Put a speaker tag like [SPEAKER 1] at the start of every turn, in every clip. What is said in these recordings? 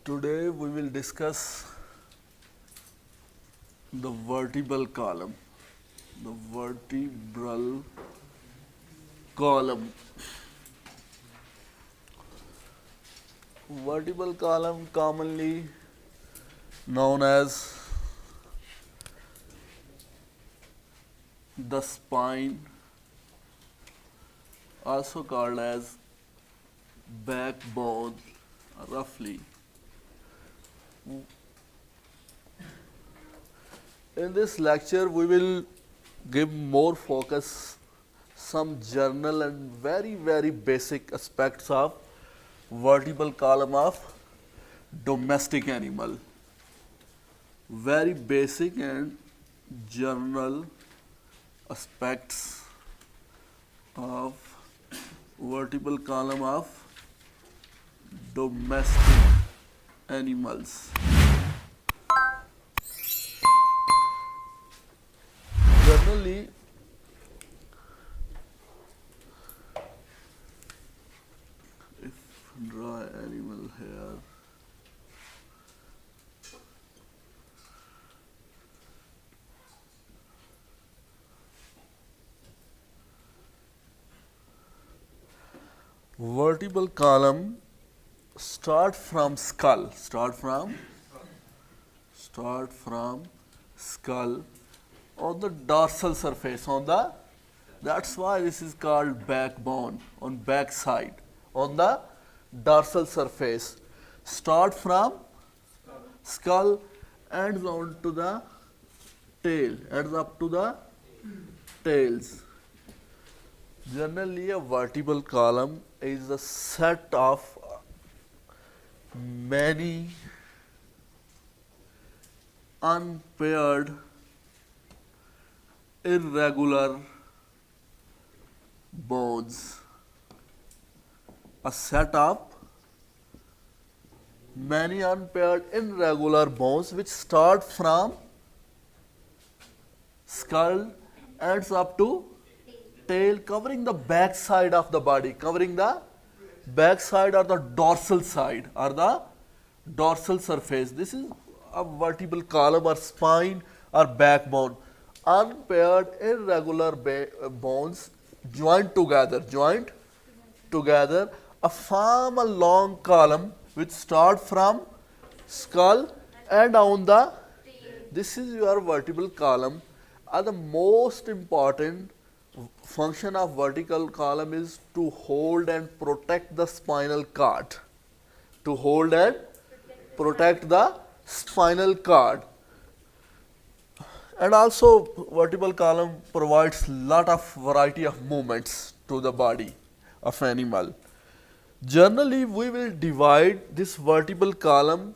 [SPEAKER 1] Today we will discuss the vertebral column. The vertebral column. Vertebral column commonly known as the spine, also called as backbone roughly. In this lecture we will give more focus some general and very basic aspects of vertebral column of domestic animal. Very basic and general aspects of vertebral column of domestic animals. Generally, if draw animal here, vertebral column start from skull, skull on the dorsal surface, that's why this is called backbone, on back side, on the dorsal surface. Start from skull, ends on to the tail, ends up to the tails. Generally, a vertebral column is a set of many unpaired, irregular bones. A set of many unpaired, irregular bones which start from skull, ends up to tail, covering the back side of the body, covering the back side or the dorsal side or the dorsal surface. This is a vertebral column or spine or backbone. Unpaired irregular bones joined together, form a long column which start from skull and down the. This is your vertebral column. The most important function of vertical column is to hold and protect the spinal cord. To hold and protect the spinal cord. And also vertebral column provides lot of variety of movements to the body of animal. Generally we will divide this vertebral column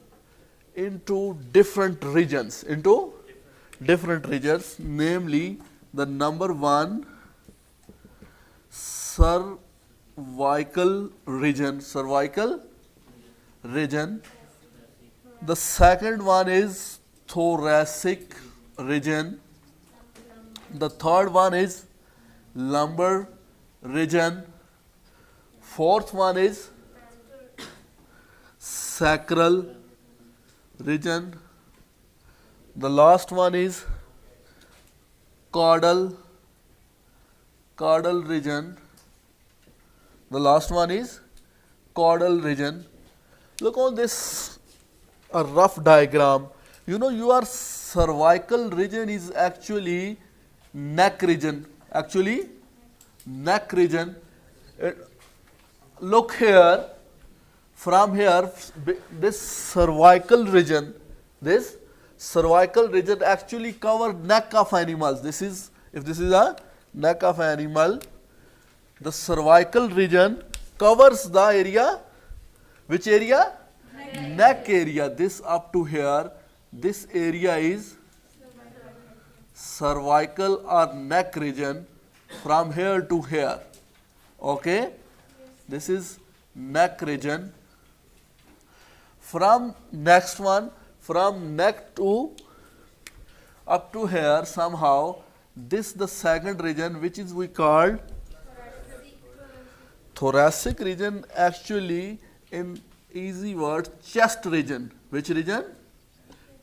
[SPEAKER 1] into different regions, namely the number one, cervical region. The second one is thoracic region. The third one is lumbar region. Fourth one is sacral region. The last one is caudal region. The last one is caudal region. Look on this a rough diagram. Your cervical region is actually neck region. Look here, from here, this cervical region actually cover neck of animals. If this is a neck of animal, the cervical region covers the area. Which area? Neck area. This up to here, this area is cervical or neck region from here to here. Okay? This is neck region. From next one, from neck to up to here somehow, this the second region which is we called thoracic region. Actually in easy word, chest region. Which region?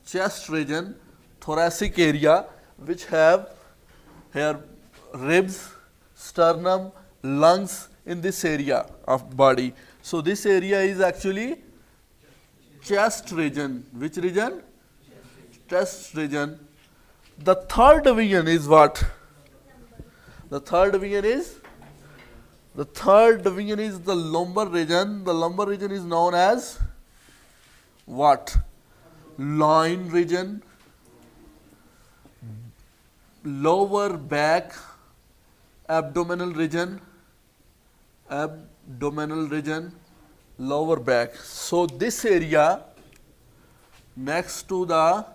[SPEAKER 1] Chest region, thoracic area, which have here ribs, sternum, lungs in this area of body. So this area is actually chest region. Which region? Chest region. The third division is what? The third division is the lumbar region. The lumbar region is known as what? Loin region, lower back, abdominal region, lower back. So this area next to the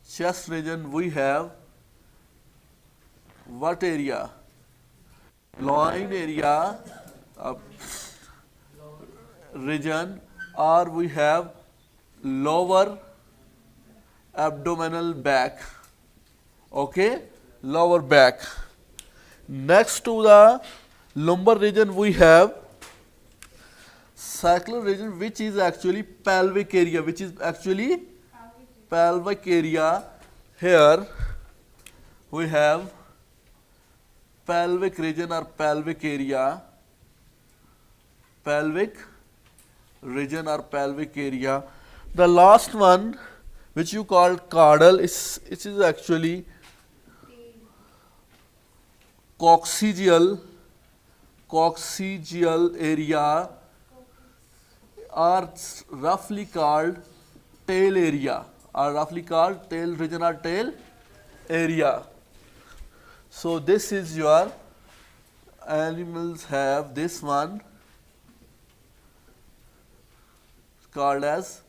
[SPEAKER 1] chest region we have what area? Loin area region, or we have lower abdominal back. Okay, lower back. Next to the lumbar region we have sacral region, which is actually pelvic area, Here we have pelvic region or pelvic area, The last one, which you call caudal, it is actually coccygeal area, are roughly called tail area, tail region or tail area. So this is your animals have this one called as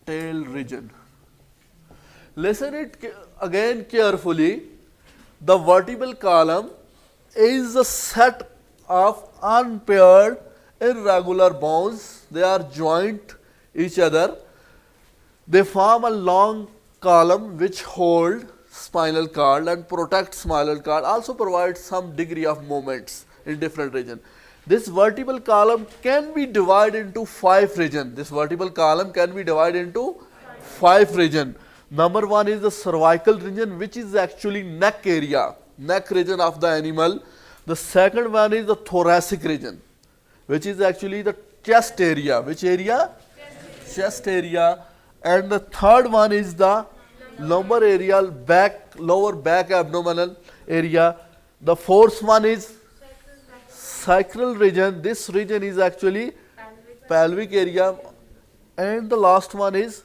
[SPEAKER 1] tail region. Listen it again carefully. The vertebral column is a set of unpaired irregular bones. They are joined each other. They form a long column which hold spinal cord and protect spinal cord, also provides some degree of movements in different regions. This vertebral column can be divided into 5 regions. Number 1 is the cervical region, which is actually neck region of the animal. The second one is the thoracic region, which is actually the chest area. Which area? Chest area. And the third one is the lumbar area, lower back abdominal area. The fourth one is sacral region. This region is actually pelvic area. And the last one is,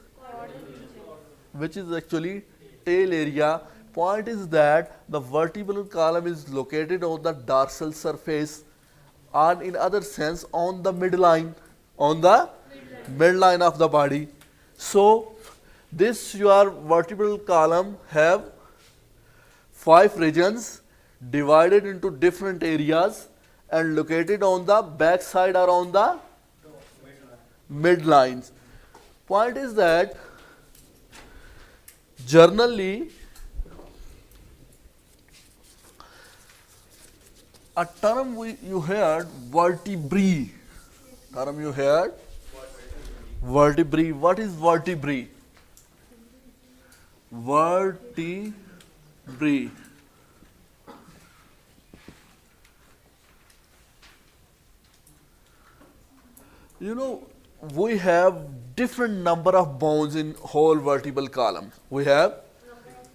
[SPEAKER 1] which is actually tail area. Point is that the vertebral column is located on the dorsal surface, and in other sense on the midline, of the body. So this your vertebral column have 5 regions divided into different areas and located on the back side or on the midlines. Point is that generally a term you heard vertebrae. Vertebrae. What is vertebrae? Vertebrae. You know, we have different number of bones in whole vertebral column. We have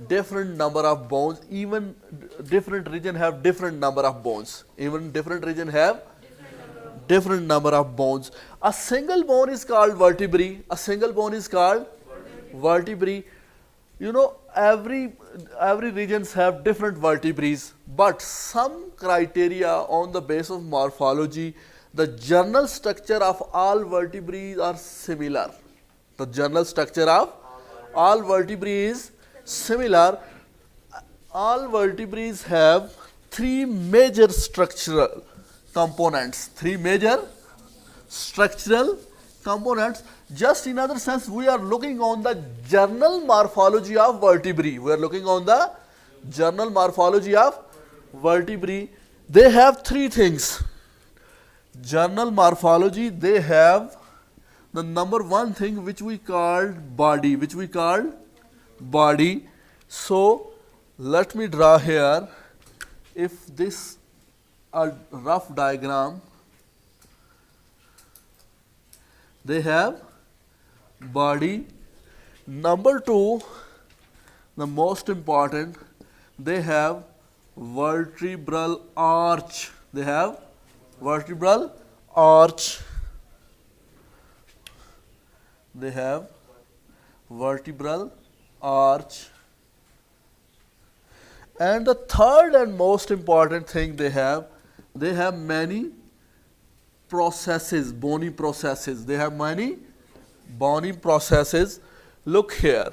[SPEAKER 1] different number of bones. Even different region have different number of bones. Different number of bones. A single bone is called vertebrae. You know, every regions have different vertebrae, but some criteria on the basis of morphology, the general structure of all vertebrae are similar. All vertebrae have 3 major structural components. Just in other sense, we are looking on the general morphology of vertebrae. They have 3 things. General morphology, they have the number one thing which we called body. So let me draw here. If this a rough diagram, they have body. Number two, the most important, they have vertebral arch. They have vertebral arch. They have vertebral arch. And the third and most important thing they have many processes, bony processes. They have many bony processes. Look here.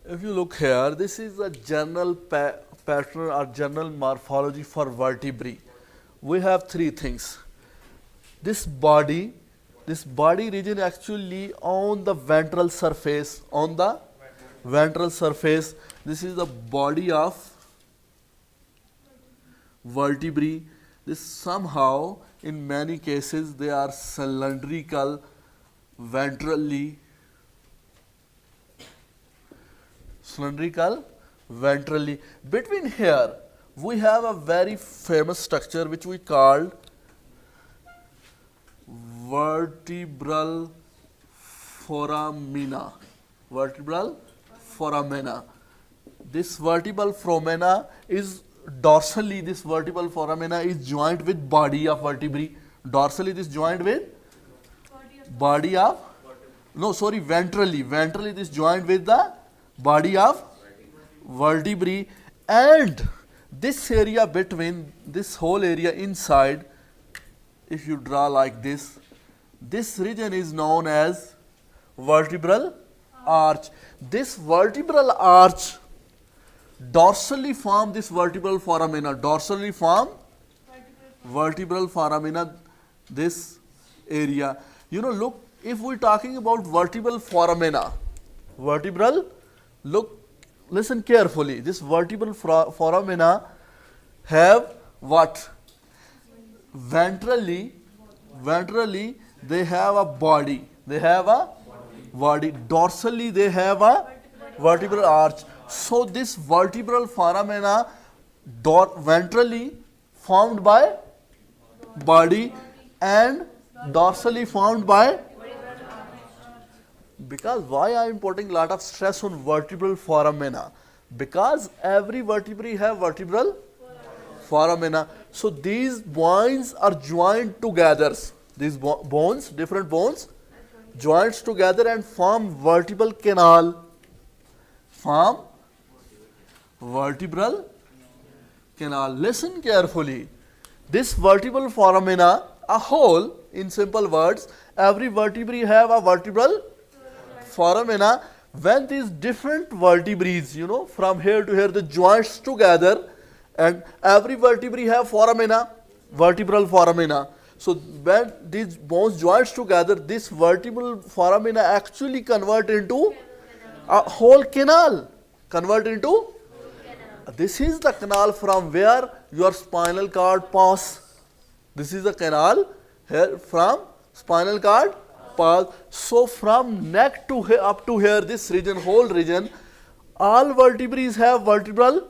[SPEAKER 1] If you look here, this is a general pattern or general morphology for vertebrae. We have three things. This body region actually on the ventral surface, this is the body of vertebrae. This somehow, in many cases, they are cylindrical ventrally. Between here, we have a very famous structure which we called vertebral foramina. This vertebral foramina is dorsally, this vertebral foramina is joined with body of vertebrae. Dorsally, this joined with body of, ventrally. Ventrally, this joined with the body of vertebrae, and this area between, this whole area inside, if you draw like this region is known as vertebral arch. This vertebral arch dorsally form this vertebral foramina. Vertebral foramina, this area. Look, if we're talking about vertebral foramina, listen carefully. This vertebral foramina have what? Ventrally, they have a body. Dorsally, they have a vertebral arch. So this vertebral foramina ventrally formed by body and dorsally formed by. Because why I am putting lot of stress on vertebral foramina? Because every vertebrae have vertebral foramina. So these bones are joined together. These bones, different bones, joints together and form vertebral canal. Listen carefully. This vertebral foramina, a whole, in simple words, every vertebrae have a vertebral foramina. When these different vertebrae, from here to here, the joints together, and every vertebrae have vertebral foramina. So when these bones joints together, this vertebral foramina actually convert into a whole canal. This is the canal from where your spinal cord pass. This is the canal here from spinal cord pass. So from neck to here, up to here, this region, whole region, all vertebrae have vertebral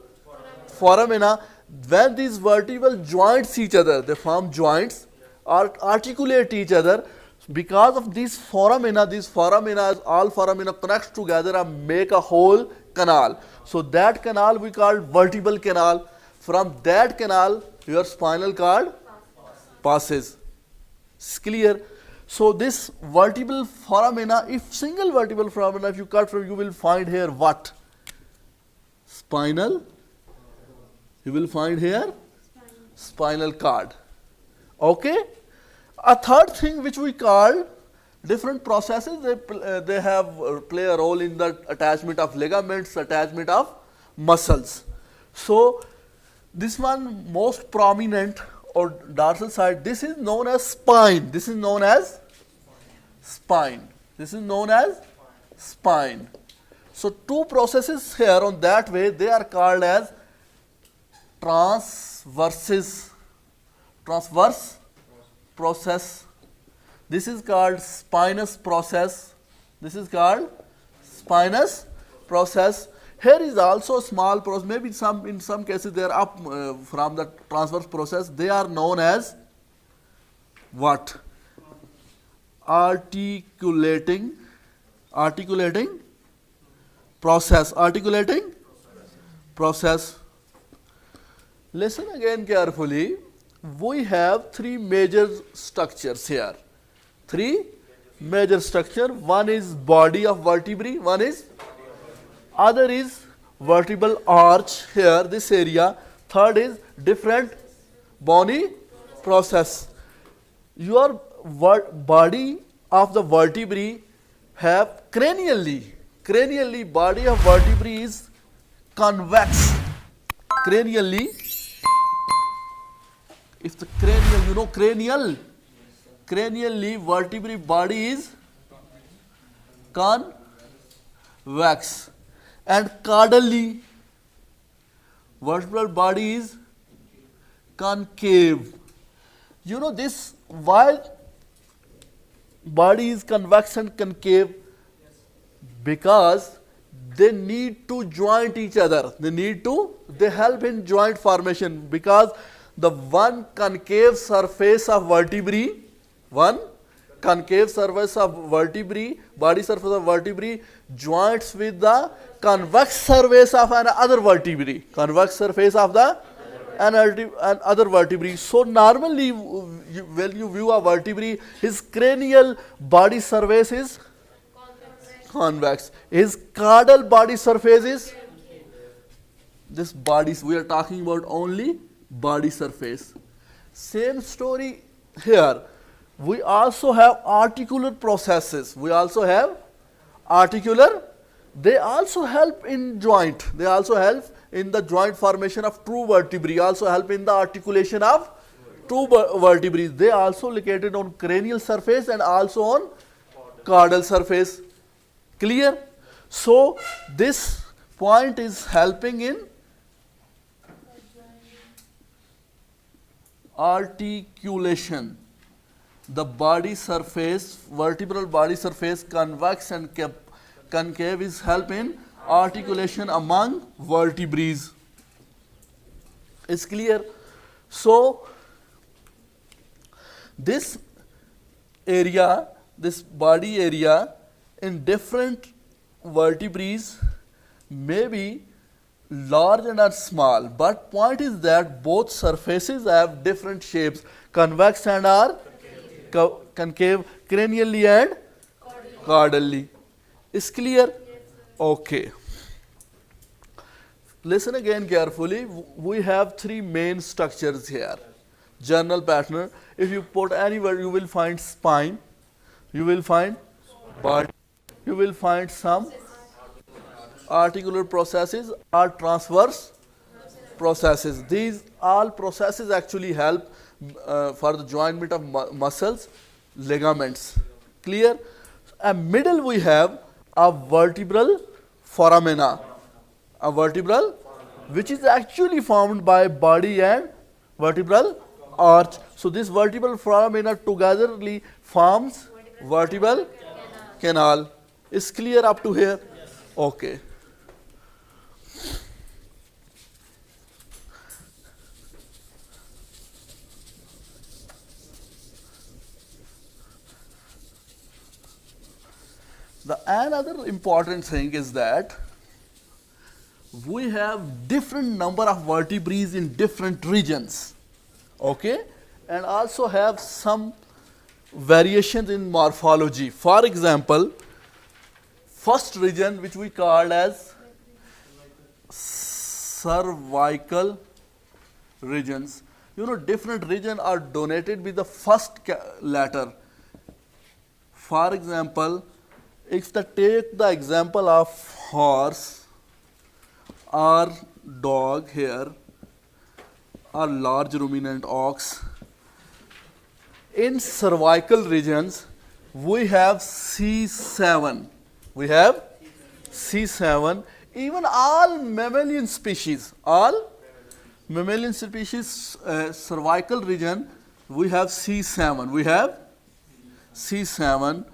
[SPEAKER 1] foramina. When these vertebral joints each other, they form joints or articulate each other. Because of these foramina, all foramina connects together and make a whole canal. So that canal we call vertebral canal. From that canal, your spinal cord passes. It's clear? So this vertebral foramina, if single vertebral foramina, if you cut from, you will find here what? Spinal. You will find here spinal cord. Okay. A third thing which we call different processes, they have play a role in the attachment of ligaments, attachment of muscles. So this one most prominent or dorsal side, this is known as spine. This is known as spine. This is known as spine. So two processes here on that way, they are called as transverse process. This is called spinous process. This is called spinous process. Here is also a small process, maybe in some cases they are up from the transverse process. They are known as what? Articulating process. Listen again carefully. We have three major structures here. Three major structure. One is body of vertebrae. One is other is vertebral arch here, this area. Third is different bony process. Your body of the vertebrae have cranially body of vertebrae is convex. Cranially, if the cranial, you know cranially vertebrae body is convex, and caudally vertebral body is concave. You know this, why body is convex and concave? Because they need to joint each other. They help in joint formation, because the one concave surface of vertebrae, body surface of vertebrae joints with the convex surface of another vertebrae. Other vertebrae. So normally when you view a vertebrae, his cranial body surface is convex. His caudal body surface is this body. We are talking about only body surface. Same story here. We also have articular processes. They also help in joint. They also help in the joint formation of two vertebrae. Also help in the articulation of two vertebrae. They also located on cranial surface and also on caudal surface. Clear? So this point is helping in articulation. The body surface, vertebral body surface, convex and concave, is help in articulation among vertebrae. Is clear? So this area, this body area in different vertebrae may be large and are small, but point is that both surfaces have different shapes, convex and are concave, cranially and caudally. Is clear? Okay. Listen again carefully. We have three main structures here. General pattern. If you put anywhere, you will find spine, you will find body, you will find some articular processes or transverse processes. These all processes actually help for the joinment of muscles, ligaments. Clear? And middle we have a vertebral foramina. A vertebral which is actually formed by body and vertebral arch. So this vertebral foramina togetherly forms vertebral canal. Is clear up to here? Okay. The another important thing is that we have different number of vertebrae in different regions, okay, and also have some variations in morphology. For example, first region which we call as cervical regions. different regions are donated with the first letter. For example, if they take the example of horse or dog here, or large ruminant ox, in cervical regions we have C7. We have C7. Even all mammalian species, cervical region, we have C7. We have C7.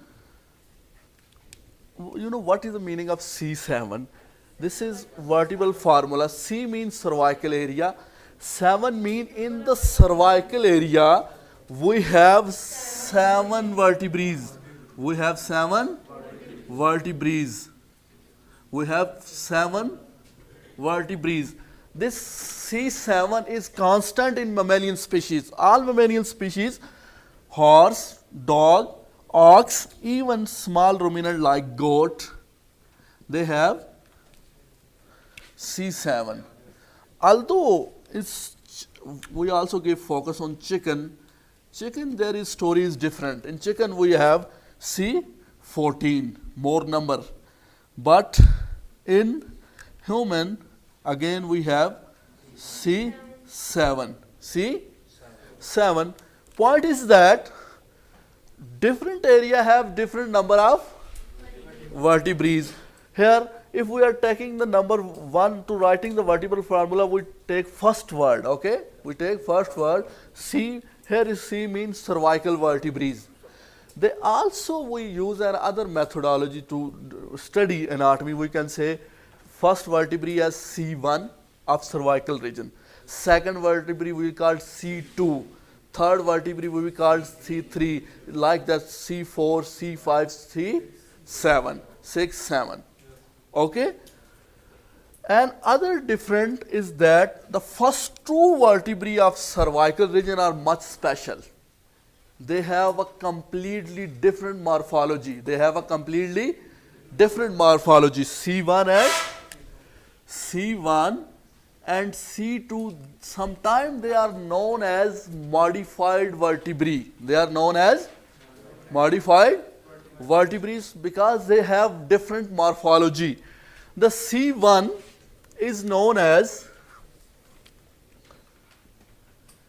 [SPEAKER 1] What is the meaning of C7? This is vertebral formula. C means cervical area. 7 mean in the cervical area we have 7 vertebrae. We have 7 vertebrae. We have 7 vertebrae. This C7 is constant in mammalian species. All mammalian species, horse, dog, ox, even small ruminant like goat, they have C7. Although we also give focus on chicken. Chicken, there is story is different. In chicken we have C14, more number. But in human, again we have C7. C7. Point is that different area have different number of vertebrae. Here, if we are taking the number 1 to writing the vertebral formula, we take first word, okay? We take first word, C. Here is C means cervical vertebrae. They also, we use another methodology to study anatomy. We can say first vertebrae as C1 of cervical region. Second vertebrae we call C2. Third vertebrae we call C3. Like that C4, C5, C7, 6, 7. Okay? And other different is that the first 2 vertebrae of cervical region are much special. They have a completely different morphology. They have a completely different morphology. C1 and C2, sometimes they are known as modified vertebrae. They are known as modified vertebrae because they have different morphology. The C1 is known as,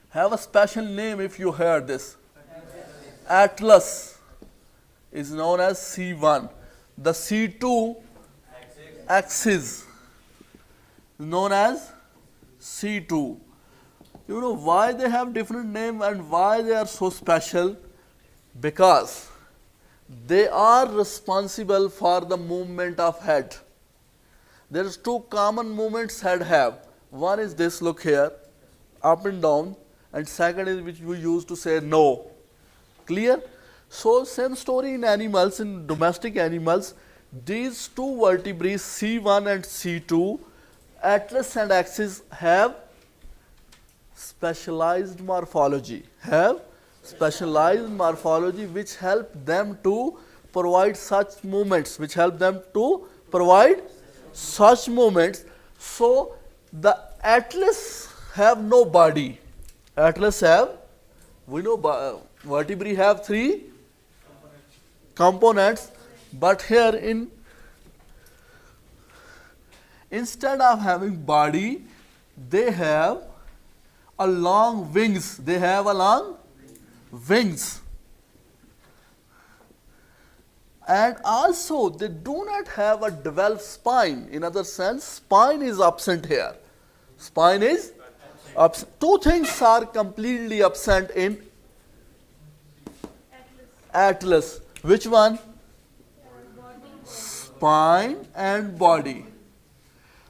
[SPEAKER 1] have a special name if you heard this. Atlas is known as C1. The C2 axis is known as C2. You know why they have different name and why they are so special? Because they are responsible for the movement of head. There is 2 common movements head have. One is this, look here, up and down, and second is which we use to say no. Clear? So same story in animals, in domestic animals. These 2 vertebrae, C1 and C2, atlas and axis, have specialized morphology. Which help them to provide such movements. So the atlas have no body. We know vertebrae have 3 components, but here instead of having body, they have a long wings. And also they do not have a developed spine. In other sense, spine is absent here. 2 things are completely absent in atlas. Which one? Spine and body.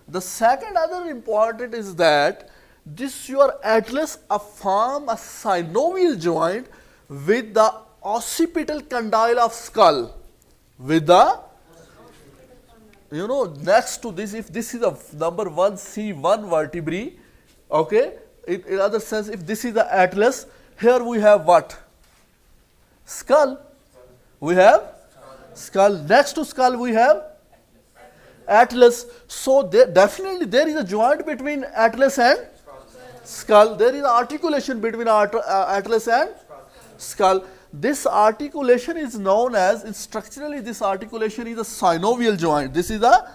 [SPEAKER 1] The second other important is that this your atlas form a synovial joint with the occipital condyle of skull. Next to this, if this is a number 1 C1 vertebrae, okay, in other sense, if this is the atlas, here we have what? Skull. We have skull. Next to skull we have atlas. So definitely there is a joint between atlas and skull. There is articulation between atlas and skull. This articulation is known as, structurally this articulation is a synovial joint. This is a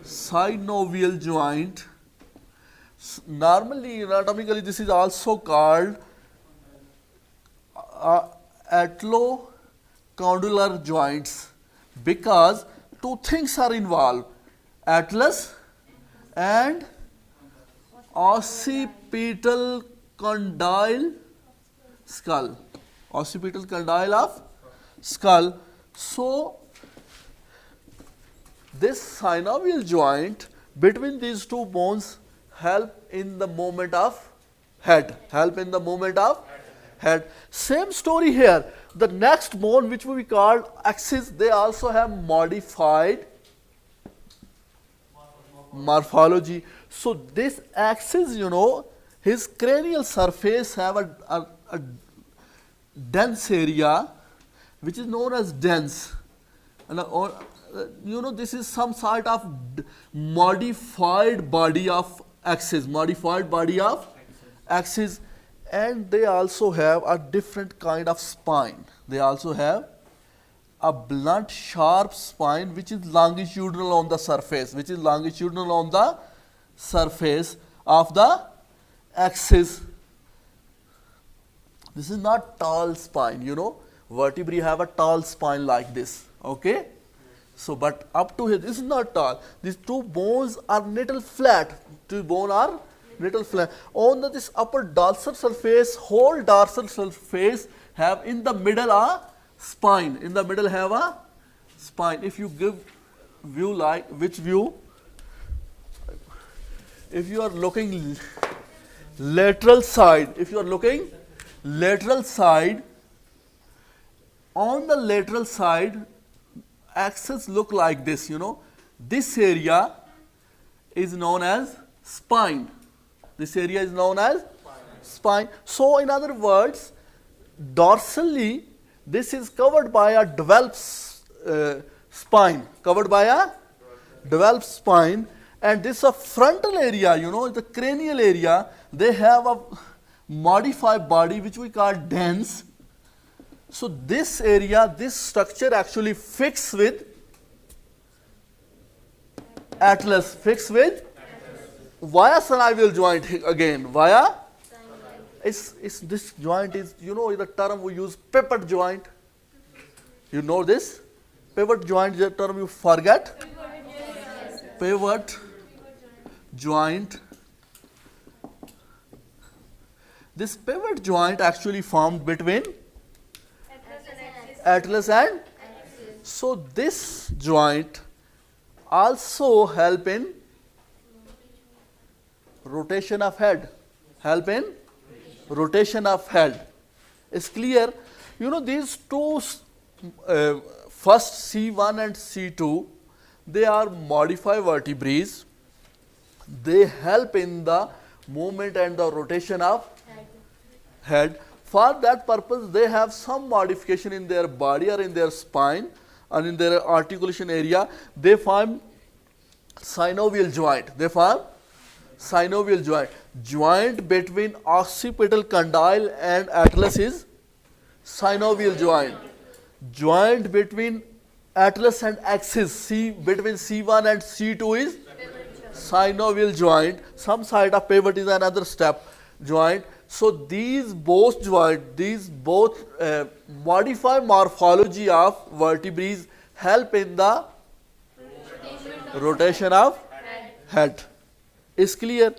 [SPEAKER 1] synovial joint. Normally, anatomically, this is also called atlocondylar joints, because two things are involved: atlas and occipital condyle skull. Occipital condyle of skull. So, this synovial joint between these two bones help in the movement of head. Same story here. The next bone, which we call axis, they also have modified morphology. So this axis, his cranial surface have a dense area, which is known as dens. And this is some sort of modified body of axis, and they also have a different kind of spine. They also have a blunt, sharp spine, which is longitudinal on the surface, of the axis. This is not tall spine, vertebrae have a tall spine like this, okay? So, but up to here, this is not tall. These two bones are little flat. On this upper dorsal surface, whole dorsal surface have in the middle a spine. If you give view like which view? If you are looking lateral side, on the lateral side, axis look like this, This area is known as spine. So, in other words, dorsally, this is covered by a developed spine. And this a frontal area, the cranial area, they have a modified body which we call dens. So this area, this structure actually fixed with atlas, via synovial joint again, this joint is, the term we use, pivot joint. You know this? Pivot joint is a term you forget. Pivot joint. This pivot joint actually formed between atlas and so this joint also help in rotation of head. It's clear. These two, first C1 and C2, they are modified vertebrae. They help in the movement and the rotation of head. For that purpose, they have some modification in their body or in their spine and in their articulation area. They form synovial joint. Joint between occipital condyle and atlas is synovial joint. Joint between atlas and axis, between C1 and C2 is synovial joint. Some side of pivot is another step joint. So these both modify morphology of vertebrae help in the rotation of head. Is clear?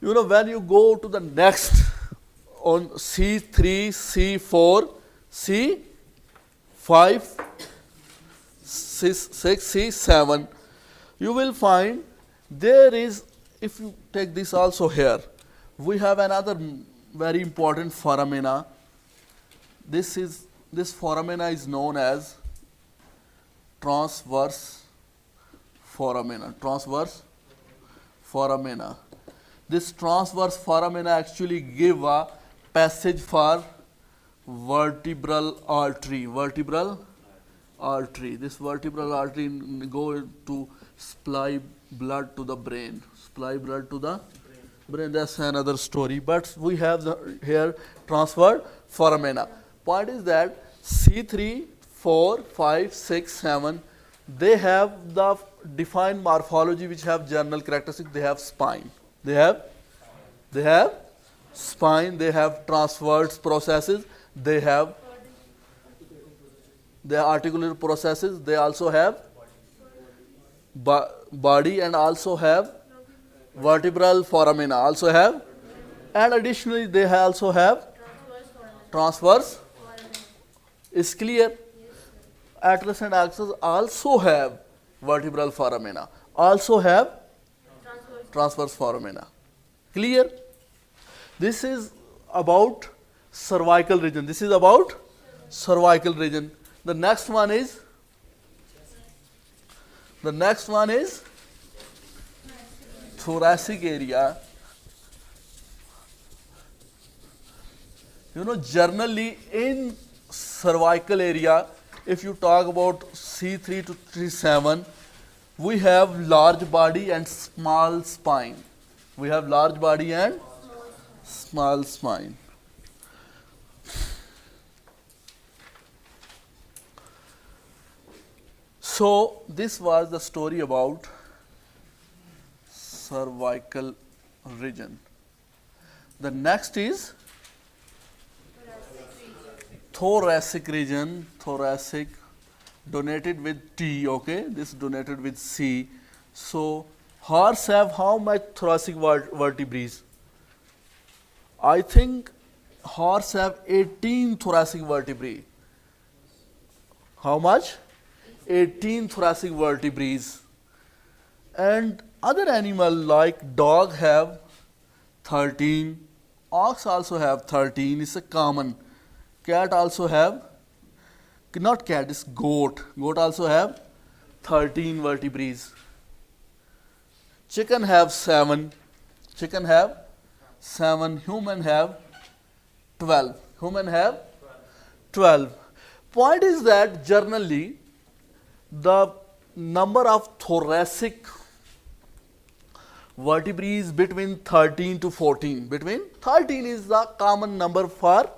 [SPEAKER 1] When you go to the next on C3, C4, C5, C6, C7, you will find there is, if you take this also here, we have another very important foramina. This foramina is known as transverse foramina. This transverse foramina actually give a passage for vertebral artery. This vertebral artery go to supply blood to the brain. brain, that's another story. But we have here transferred foramina. Point is that C3, 4, 5, 6, 7, they have the defined morphology which have general characteristics. They have spine. They have spine. They have transverse processes. They have their articular processes. They also have body and also have vertebral foramina. Also have, and additionally they also have transverse. Is clear? Atlas and axis also have vertebral foramina. Also have transverse foramina. Clear? This is about cervical region. This is about cervical region. The next one is thoracic area. You know, generally in cervical area, if you talk about C3 to C7, we have large body and small spine. We have large body and small spine. So this was the story about cervical region. The next is thoracic region. Thoracic donated with T, okay, this donated with C. So horse have how much thoracic vertebrae? I think horse have 18 thoracic vertebrae. How much? 18 thoracic vertebrae. And other animal like dog have 13, ox also have 13, it's a common. Cat also have, not cat, it's goat. Goat also have 13 vertebrae. Chicken have 7. Chicken have 7. Human have 12. Human have 12. Point is that generally the number of thoracic vertebrae is between 13 to 14. Between 13 is the common number for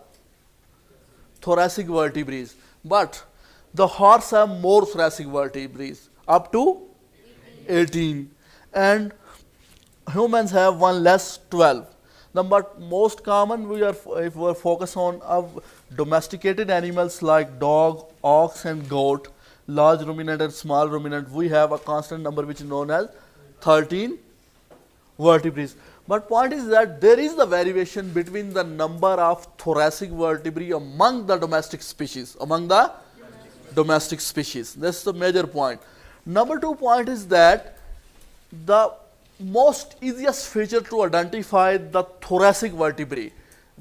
[SPEAKER 1] thoracic vertebrae. But the horse have more thoracic vertebrae, up to 18. And humans have one less, 12. The most common, if we are focused on domesticated animals like dog, ox and goat, large ruminant and small ruminant, we have a constant number which is known as 13 vertebrae. But point is that there is the variation between the number of thoracic vertebrae among the domestic species. That's the major point. Number 2 point is that the most easiest feature to identify the thoracic vertebrae,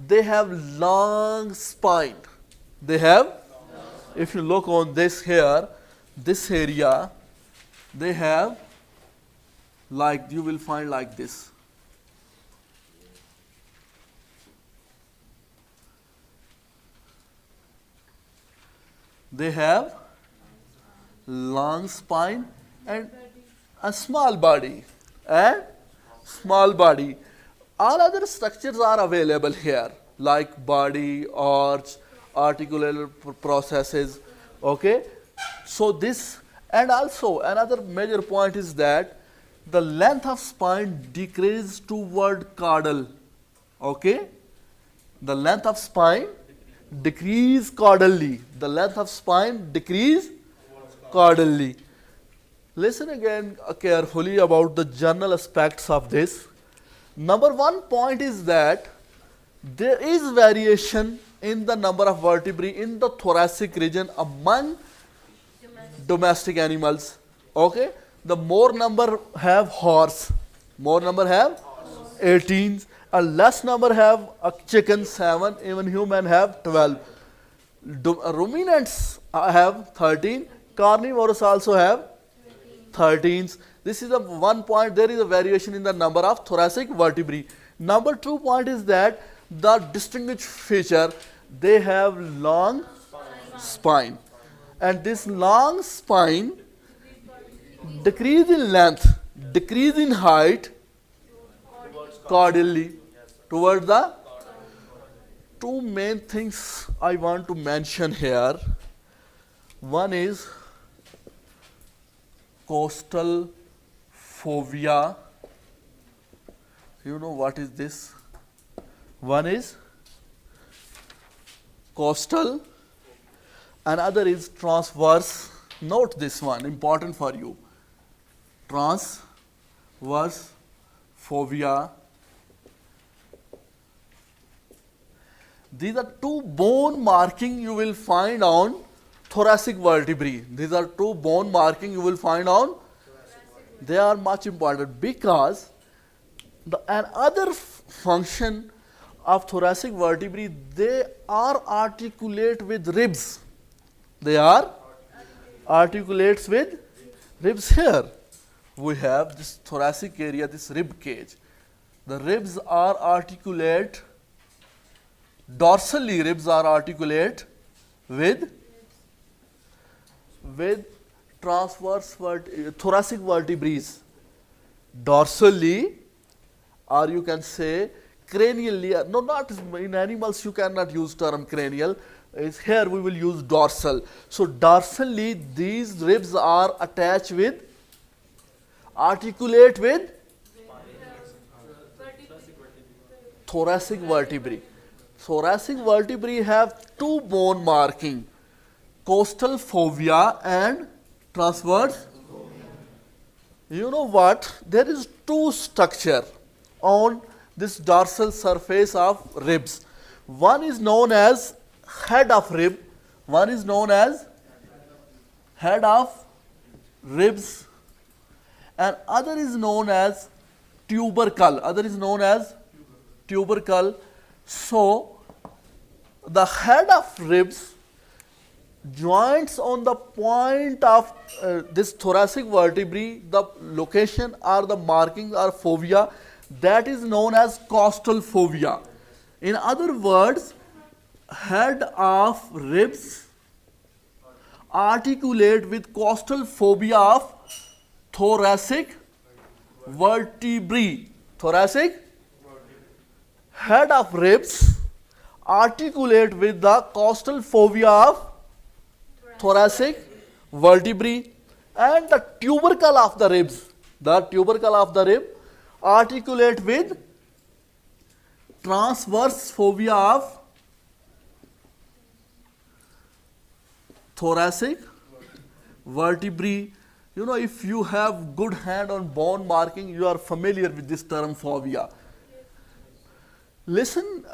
[SPEAKER 1] they have long spine. They have, if you look on this here, this area, they have, like you will find like this. They have long spine and a small body. All other structures are available here, like body, arch, articular processes. Okay. So this, and also another major point is that the length of spine decreases toward caudal. Okay. The length of spine decrease caudally. The length of spine decrease caudally. Listen again carefully about the general aspects of this. Number 1 point is that there is variation in the number of vertebrae in the thoracic region among domestic animals. Okay, the more number have horse, more number have 18, a less number have a chicken, 7, even human have 12. Ruminants have 13, carnivores also have 13s. This is the 1 point, there is a variation in the number of thoracic vertebrae. Number 2 point is that the distinguished feature, they have long spine. And this long spine decrease in length, decrease in height caudally towards the two main things I want to mention here. One is coastal phobia. You know what is this? One is coastal, another is transverse. Note this one, important for you. Transverse phobia. These are two bone marking you will find on thoracic vertebrae. These are two bone marking you will find on. They are much important because another function of thoracic vertebrae, they are articulate with ribs. They are articulates with ribs. Here we have this thoracic area, this rib cage. The ribs are articulate, dorsally ribs are articulate with transverse thoracic vertebrae. Dorsally, or you can say cranially. No, not in animals you cannot use term cranial. Is here we will use dorsal. So dorsally these ribs are attached with, articulate with thoracic vertebrae. Thoracic vertebrae have two bone marking, coastal fovea and transverse. You know what? There is two structure on this dorsal surface of ribs. One is known as head of rib, one is known as head of ribs, and other is known as tubercle. Other is known as tubercle. So the head of ribs joints on the point of this thoracic vertebrae, the location or the marking or fovea, that is known as costal fovea. In other words, head of ribs articulate with costal fovea of thoracic vertebrae. Thoracic head of ribs articulate with the costal fovea of thoracic vertebrae, and the tubercle of the ribs, articulate with transverse fovea of thoracic vertebrae. You know, if you have good hand on bone marking, you are familiar with this term fovea. Listen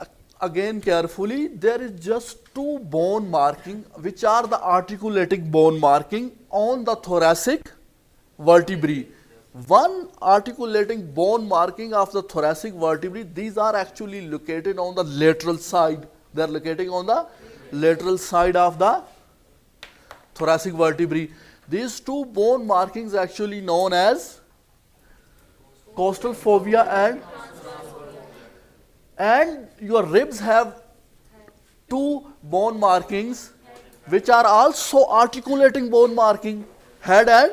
[SPEAKER 1] again carefully. There is just two bone marking which are the articulating bone marking on the thoracic vertebrae. One articulating bone marking of the thoracic vertebrae, these are actually located on the lateral side. They are located on the lateral side of the thoracic vertebrae. These two bone markings actually known as costal fovea, and your ribs have two bone markings which are also articulating bone marking, head and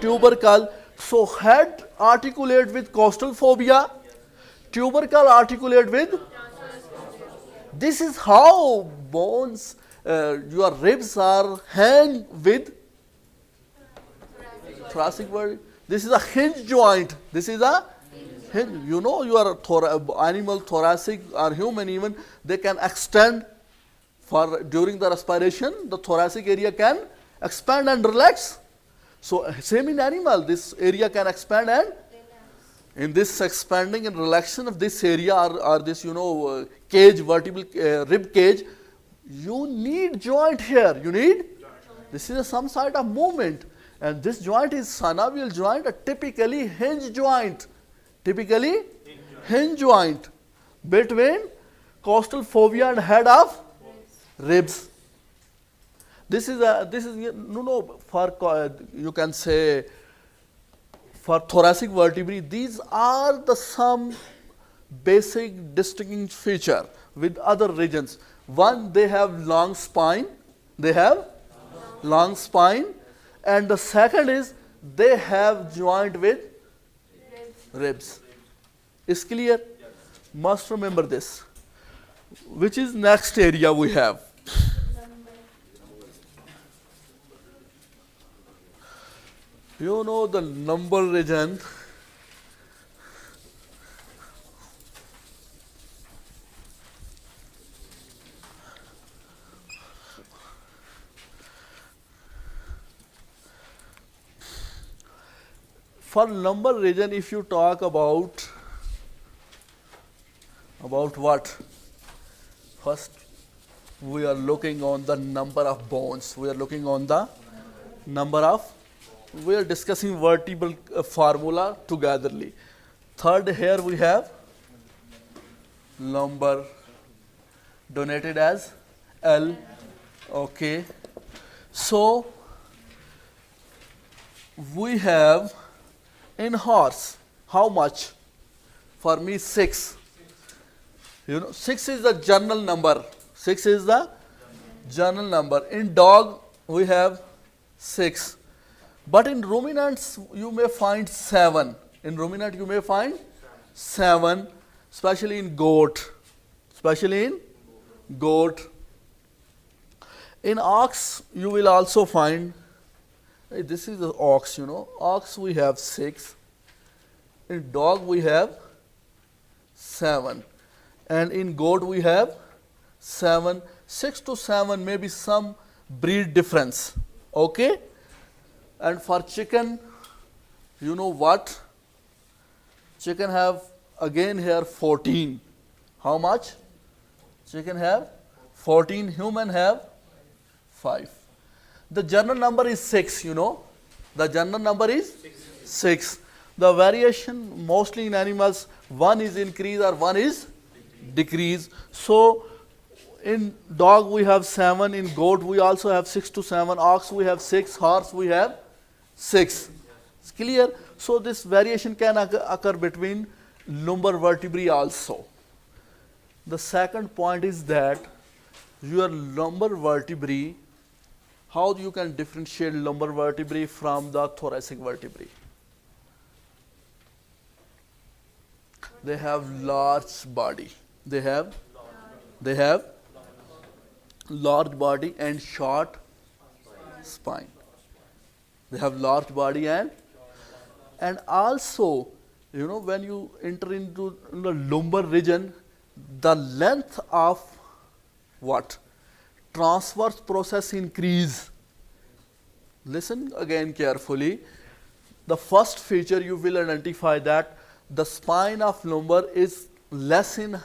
[SPEAKER 1] tubercle. So head articulate with costal fovea, tubercle articulate with. This is how bones, your ribs are hang with thoracic vertebrae. This is a hinge joint. This is a hinge. You know, your animal, thoracic or human even, they can extend for during the respiration. The thoracic area can expand and relax. So same in animal, this area can expand, and in this expanding and relaxation of this area or this, you know, cage, vertebral rib cage, you need joint here. You need, this is some sort of movement, and this joint is synovial joint, a typically hinge joint. Typically hinge joint between costal fovea and head of ribs. This is for you can say for thoracic vertebrae, these are the some basic distinguishing feature with other regions. One, they have long spine. They have long spine, and the second is they have joint with ribs. Is clear? Must remember this. Which is next area we have? You know the number region. For number region, if you talk about what? First, we are looking on the number of bones. We are looking on the number of. We are discussing vertebral formula togetherly. Third, here we have lumbar, denoted as L. Okay. So we have in horse how much? For me, 6. You know, 6 is the general number. 6 is the general number. In dog, we have 6. But in ruminants, you may find 7. In ruminant, you may find 7, especially in goat. Especially in goat. In ox, you will also find, this is the ox, you know. Ox, we have 6. In dog, we have 7. And in goat, we have 7. 6 to 7 may be some breed difference. Okay? And for chicken, you know what? Chicken have again here 14. How much? Chicken have 14. Human have 5. The general number is 6, you know. The general number is 6. The variation mostly in animals, one is increase or one is decrease. So in dog we have 7, in goat we also have 6 to 7, ox we have 6, horse we have 6. It's clear? So this variation can occur between lumbar vertebrae also. The second point is that your lumbar vertebrae, how you can differentiate lumbar vertebrae from the thoracic vertebrae? They have large body. They have large body and short spine. They have large body and also, you know, when you enter into the lumbar region, the length of what? Transverse process increase. Listen again carefully. The first feature you will identify that the spine of lumbar is less in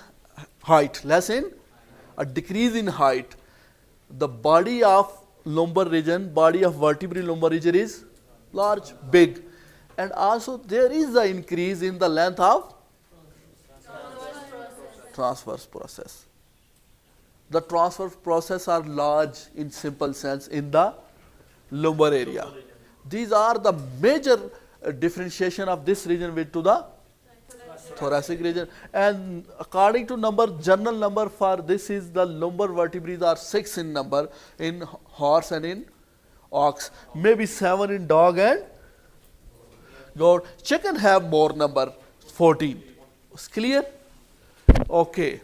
[SPEAKER 1] height, a decrease in height. The body of lumbar region, body of vertebral lumbar region is large, big. And also there is an increase in the length of transverse process. The transverse process are large in simple sense in the lumbar area. These are the major differentiation of this region with to the thoracic region. And according to number, general number for this is the lumbar vertebrae are 6 in number in horse and in ox. Maybe 7 in dog and goat. Chicken have more number, 14. Is clear? Okay.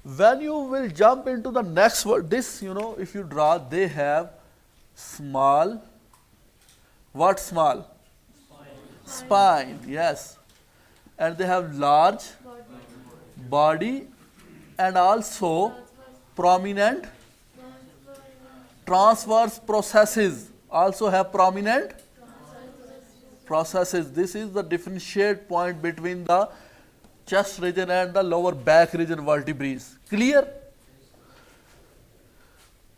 [SPEAKER 1] When you will jump into the next word, this, you know, if you draw, they have small, what small? Spine, yes. And they have large body and also prominent transverse processes. Also have prominent processes. This is the differentiate point between the chest region and the lower back region vertebrae. Clear?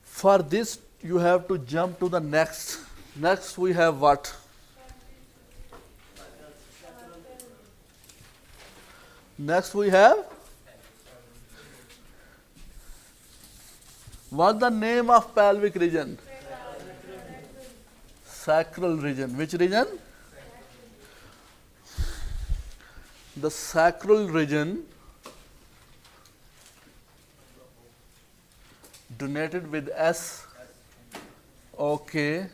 [SPEAKER 1] For this you have to jump to the next. Next we have what? Next we have, what's the name of pelvic region? Sacral region. Which region? The sacral region, denoted with S. Okay.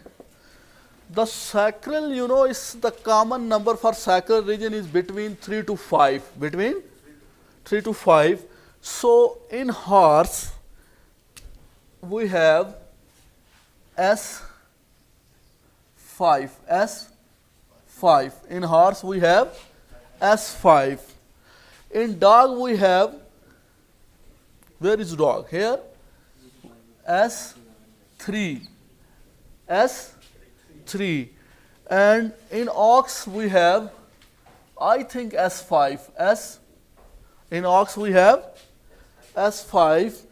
[SPEAKER 1] The sacral, is the common number for sacral region is between 3 to 5. Between 3 to 5. So in horse, we have S5. S5. In horse, we have S5. In dog, we have, where is dog? Here, S3. S3. And in ox, we have, I think, S5. In ox, we have S5.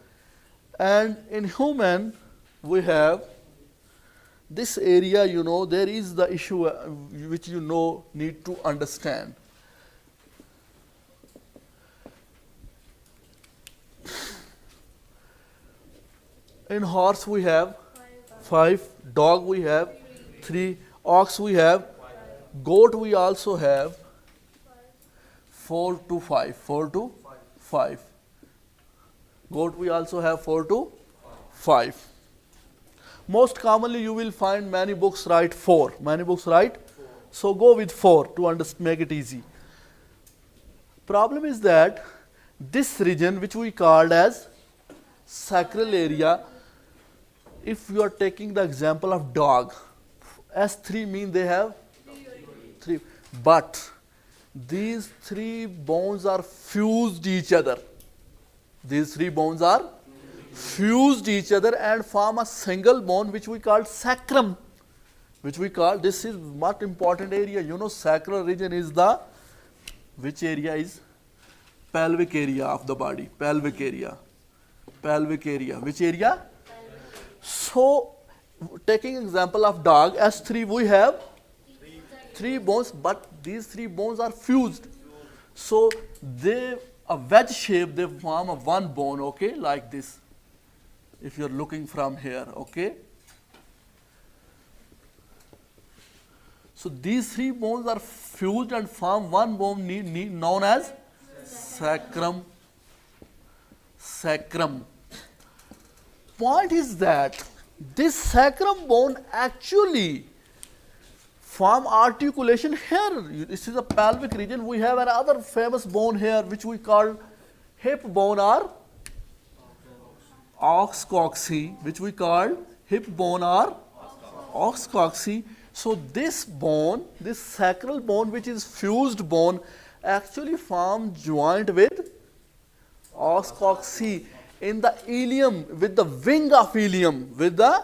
[SPEAKER 1] And in human, we have this area, there is the issue which need to understand. In horse, we have 5. Dog, we have 3. Ox, we have. Goat, we also have 4 to 5. 4 to 5. Goat, we also have 4 to 5. Most commonly, you will find many books write 4. Many books write. So go with 4 to make it easy. Problem is that this region, which we called as sacral area, if you are taking the example of dog, S3 mean they have 3. But these 3 bones are fused each other. These 3 bones are fused each other and form a single bone which we call sacrum. Which we call, this is much important area. Sacral region is the, which area is? Pelvic area of the body. Pelvic area. Pelvic area. Which area? So, taking example of dog, S3, we have 3 bones, but these 3 bones are fused. So, a wedge shape, they form a one bone, okay, like this. If you are looking from here, okay. So, these 3 bones are fused and form one bone known as sacrum. Sacrum. Point is that this sacrum bone actually form articulation here. This is a pelvic region. We have another famous bone here which we call hip bone or ox coccyx, which we call hip bone or ox coccyx. So this bone, this sacral bone which is fused bone, actually form joint with ox coccyx in the ilium, with the wing of ilium, with the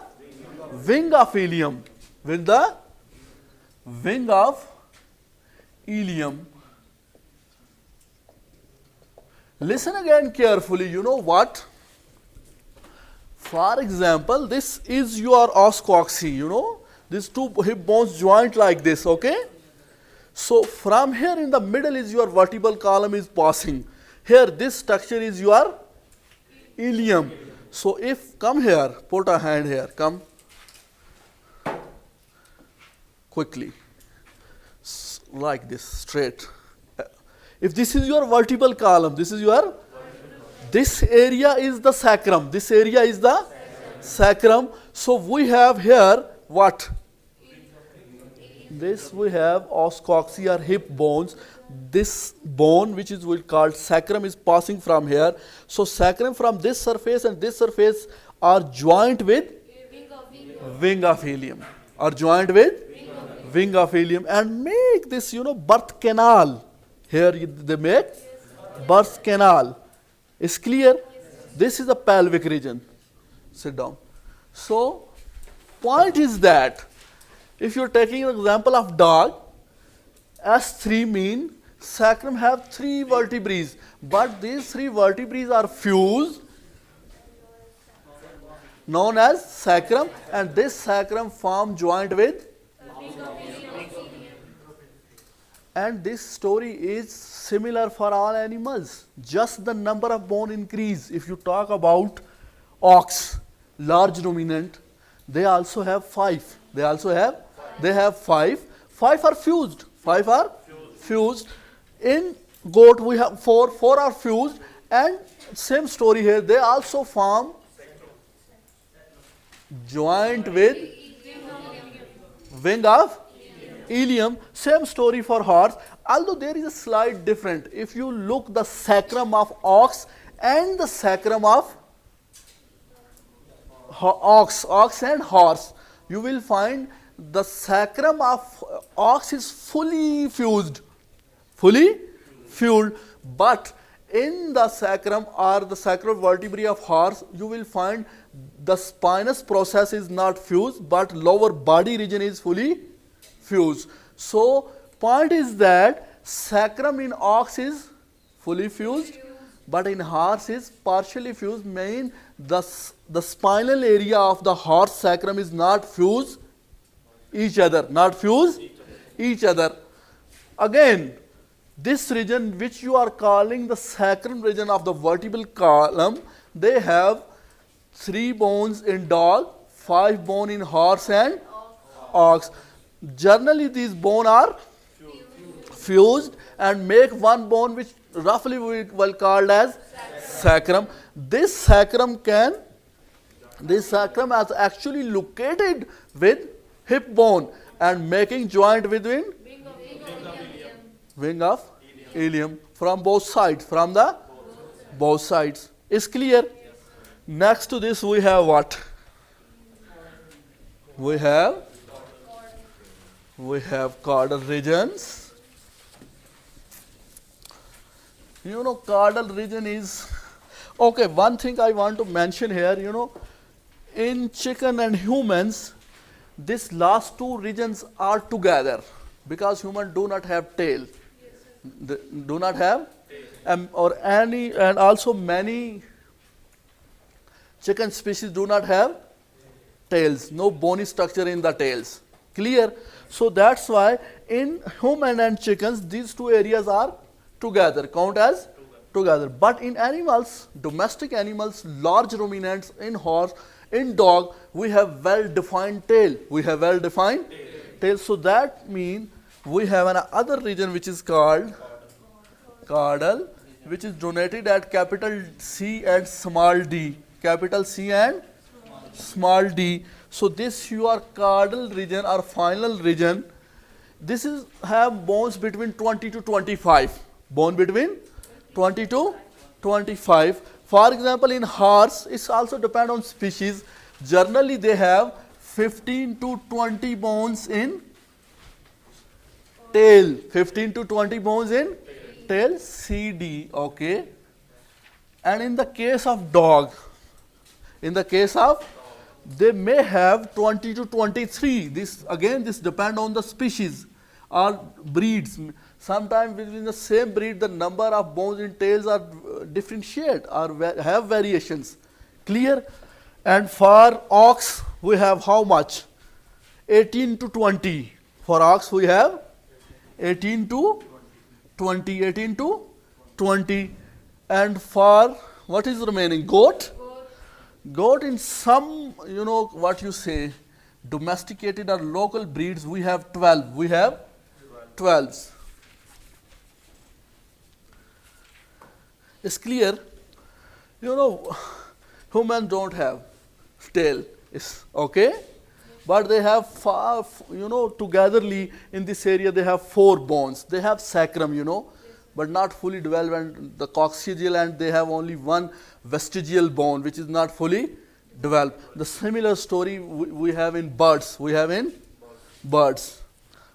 [SPEAKER 1] wing of ilium, with the wing of ilium. Listen again carefully. You know what? For example, this is your os coccyx, these 2 hip bones joint like this, okay? So from here in the middle is your vertebral column is passing. Here this structure is your ilium. So if, come here, put a hand here, come quickly, like this, straight. If this is your vertebral column, this area is the sacrum. This area is the sacrum. So we have here what? This we have os coccyx or hip bones. This bone which is called sacrum is passing from here. So sacrum from this surface and this surface are joined with wing of ilium. Are joined with wing of ilium and make this birth canal. Here they make birth canal. Is clear? This is the pelvic region. Sit down. So point is that if you are taking an example of dog, S3 mean sacrum have 3 vertebrae, but these 3 vertebrae are fused, known as sacrum, and this sacrum form joint with, and this story is similar for all animals. Just the number of bone increase. If you talk about ox, large ruminant, they also have 5. They have 5. 5 are fused. 5 are fused. In goat we have 4. 4 are fused, and same story here. They also form joint with Wing of ilium. Same story for horse, although there is a slight difference. If you look the sacrum of ox and the sacrum of ox and horse, you will find the sacrum of ox is fully fused, but in the sacrum or the sacral vertebrae of horse, you will find the spinous process is not fused, but lower body region is fully fused. So point is that sacrum in ox is fully fused, but in horse is partially fused, mean the spinal area of the horse sacrum is not fused each other, Again, this region which you are calling the sacrum region of the vertebral column, they have 3 bones in dog, 5 bones in horse and ox. Generally these bones are fused and make one bone which roughly we will call as sacrum. This sacrum is actually located with hip bone and making joint between wing of ilium from both sides, both sides. Is clear? Next to this we have what? We have caudal regions. You know, caudal region is, okay, one thing I want to mention here, you know, in chicken and humans, these last 2 regions are together because humans do not have tail. They do not have, or any, and also many chicken species do not have tails, no bony structure in the tails. Clear? So that's why in human and chickens, these 2 areas are together, count as together. But in animals, domestic animals, large ruminants, in horse, in dog, we have well-defined tail. So that means we have another region which is called caudal, which is denoted at capital C and small d. So this your caudal region or final region, this is have bones between 20 to 25. Bone between 20 to 25. For example, in horse, it's also depend on species. Generally, they have 15 to 20 bones in tail. 15 to 20 bones in tail, CD, okay. And in the case of dog, they may have 20 to 23. This depend on the species or breeds. Sometimes within the same breed, the number of bones in tails are differentiate or have variations. Clear? And for ox, we have how much? 18 to 20. For ox, we have 18 to 20. And for what is remaining? Goat? Goat in some, you know, what you say, domesticated or local breeds, we have 12. We have 12. It's clear? You know, humans don't have tail, okay? But they have far, you know, togetherly in this area they have 4 bones. They have sacrum, you know, but not fully developed, and the coccygeal, and they have only 1 vestigial bone which is not fully developed. The similar story we have in birds.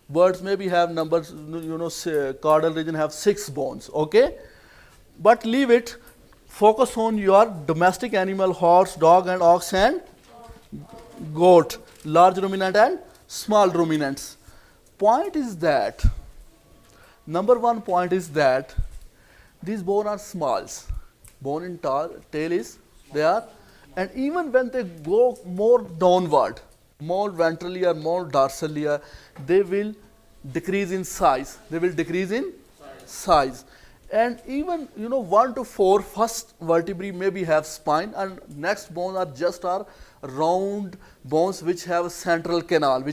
[SPEAKER 1] Birds maybe have numbers, you know, caudal region have 6 bones, okay? But leave it, focus on your domestic animal, horse, dog and ox and goat, large ruminant and small ruminants. Point is that, number 1 point is that these bones are smalls. Bone in tail is, they are, and even when they go more downward, more ventrally or more dorsally, they will decrease in size. And even, you know, 1 to 4 first vertebrae maybe have spine, and next bones are just round bones which have a central canal,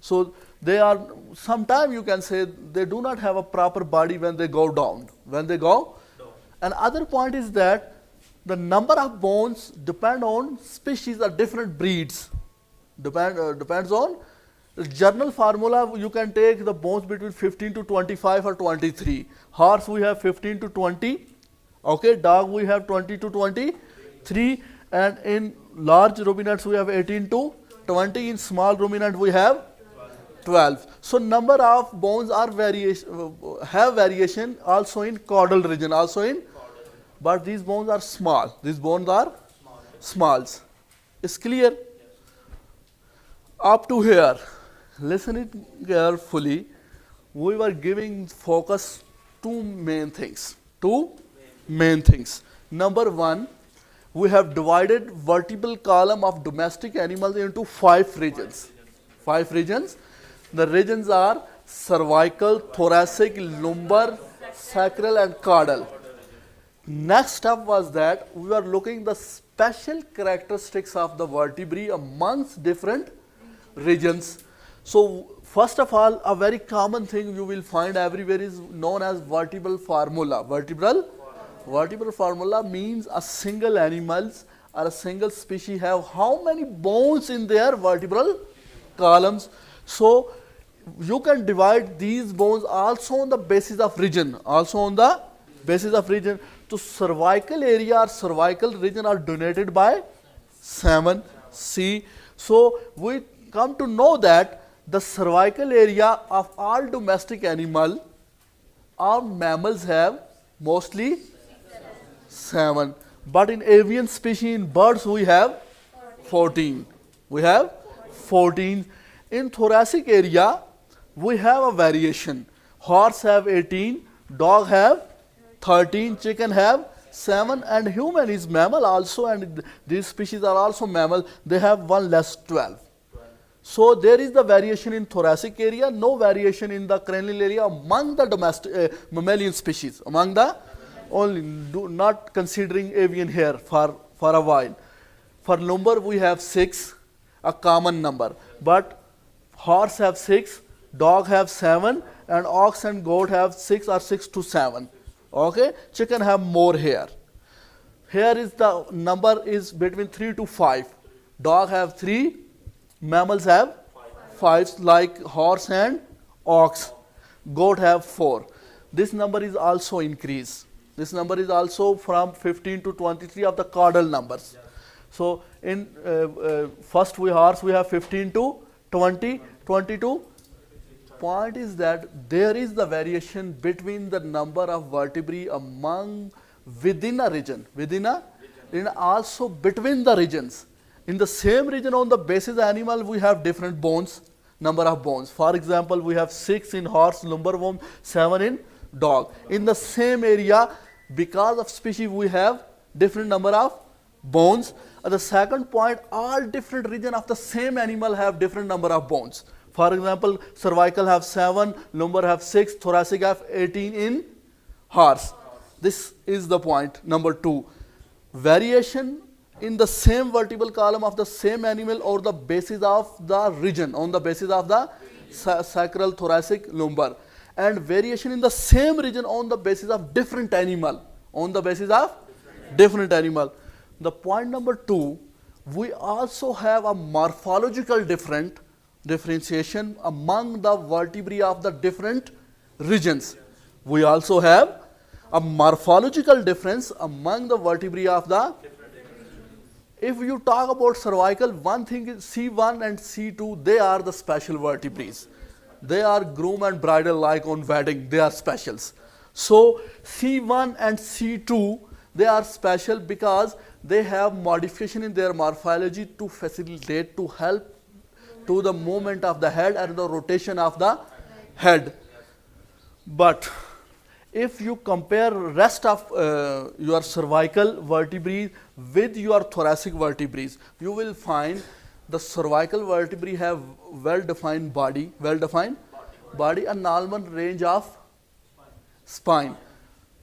[SPEAKER 1] So they are, sometimes you can say they do not have a proper body when they go down. And other point is that the number of bones depend on species or different breeds. Depends on the general formula. You can take the bones between 15 to 25 or 23. Horse we have 15 to 20. Okay, dog we have 20 to 23, and in large ruminants we have 18 to 20. In small ruminant we have 12. So number of bones are have variation also in caudal region, but these bones are small. These bones are smalls. It's clear? Up to here, listen it carefully. We were giving focus two main things. Number one, we have divided vertebral column of domestic animals into 5 regions. 5 regions. The regions are cervical, thoracic, lumbar, sacral and caudal. Next step was that we were looking the special characteristics of the vertebrae amongst different regions. So first of all, a very common thing you will find everywhere is known as vertebral formula. Vertebral formula means a single animals or a single species have how many bones in their vertebral columns. So you can divide these bones also on the basis of region. So cervical area or cervical region are donated by 7. C. So we come to know that the cervical area of all domestic animal, all mammals have mostly 7. But in avian species, in birds we have 14. In thoracic area we have a variation. Horse have 18, dog have 13, chicken have 7, and human is mammal also, and these species are also mammal. They have 1 less, 12. So there is the variation in thoracic area, no variation in the cranial area among the domestic mammalian species. Among the only not considering avian here for a while. For lumbar we have 6, a common number, but horse have 6, dog have 7, and ox and goat have 6 or 6 to 7. Okay, chicken have more here. Here is the number is between 3 to 5. Dog have 3, mammals have 5 like horse and ox. Goat have 4. This number is also increased. This number is also from 15 to 23 of the caudal numbers. So in first horse we have 15 to 20, 22. Point is that there is the variation between the number of vertebrae among within a region, and also between the regions. In the same region on the basis animal we have different bones, number of bones. For example, we have 6 in horse, lumbar bone, 7 in dog. In the same area, because of species we have different number of bones. At the second point, all different region of the same animal have different number of bones. For example, cervical have 7, lumbar have 6, thoracic have 18 in horse. This is the point number 2. Variation in the same vertebral column of the same animal or the basis of the region, on the basis of the sacral, thoracic, lumbar. And variation in the same region on the basis of different animal. The point number 2, we also have a morphological differentiation among the vertebrae of the different regions. We also have a morphological difference among the vertebrae of the. If you talk about cervical, one thing is C1 and C2, they are the special vertebrae. They are groom and bridal like on wedding, they are specials. So C1 and C2, they are special because they have modification in their morphology to facilitate, to help to the movement of the head and the rotation of the head. But if you compare rest of your cervical vertebrae with your thoracic vertebrae, you will find the cervical vertebrae have well-defined body, and normal range of spine.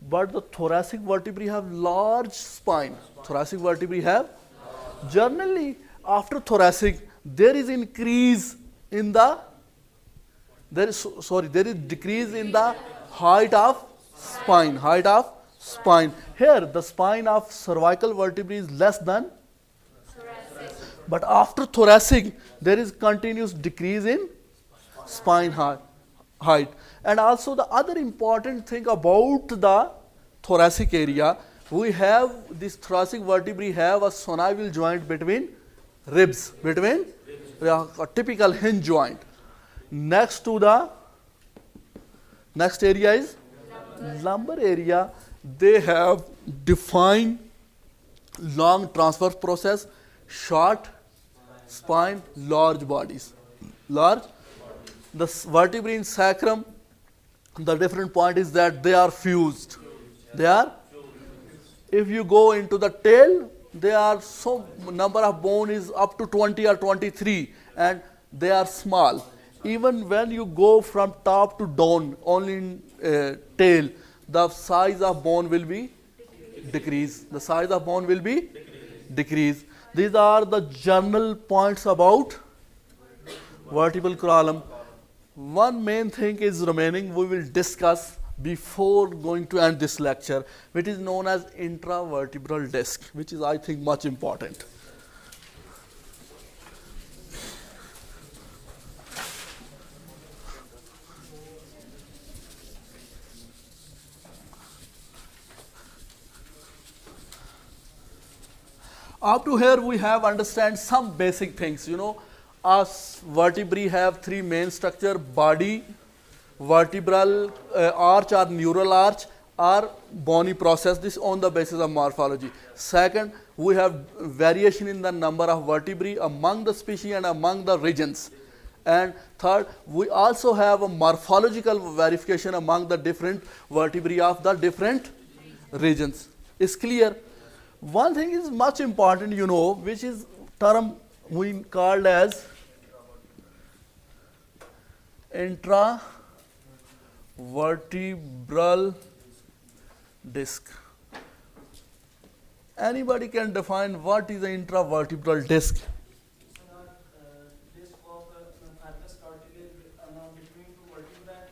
[SPEAKER 1] But the thoracic vertebrae have large spine. Generally after thoracic, there is decrease in the height of spine. Here the spine of cervical vertebrae is less than But after thoracic, there is continuous decrease in spine height. And also the other important thing about the thoracic area, we have this thoracic vertebrae have a synovial joint between ribs, between a typical hinge joint. Next to the next area is lumbar area. They have defined long transverse process, short spine, large bodies. Large. The vertebrae in sacrum, the different point is that they are fused. They are, if you go into the tail, they are so number of bone is up to 20 or 23 and they are small. Even when you go from top to down, only in tail, the size of bone will be decreased. The size of bone will be decreased. These are the general points about vertebral column. One main thing is remaining, we will discuss before going to end this lecture, which is known as intravertebral disc, which is, I think, much important. Up to here we have understand some basic things. Us vertebrae have three main structure: body, vertebral arch or neural arch, or bony process. This on the basis of morphology. Second, we have variation in the number of vertebrae among the species and among the regions. And third, we also have a morphological verification among the different vertebrae of the different regions. Is clear? One thing is much important, which is term we called as intravertebral disc. Anybody can define what is an intravertebral disc?
[SPEAKER 2] Disc of fibrous cartilage between two vertebrae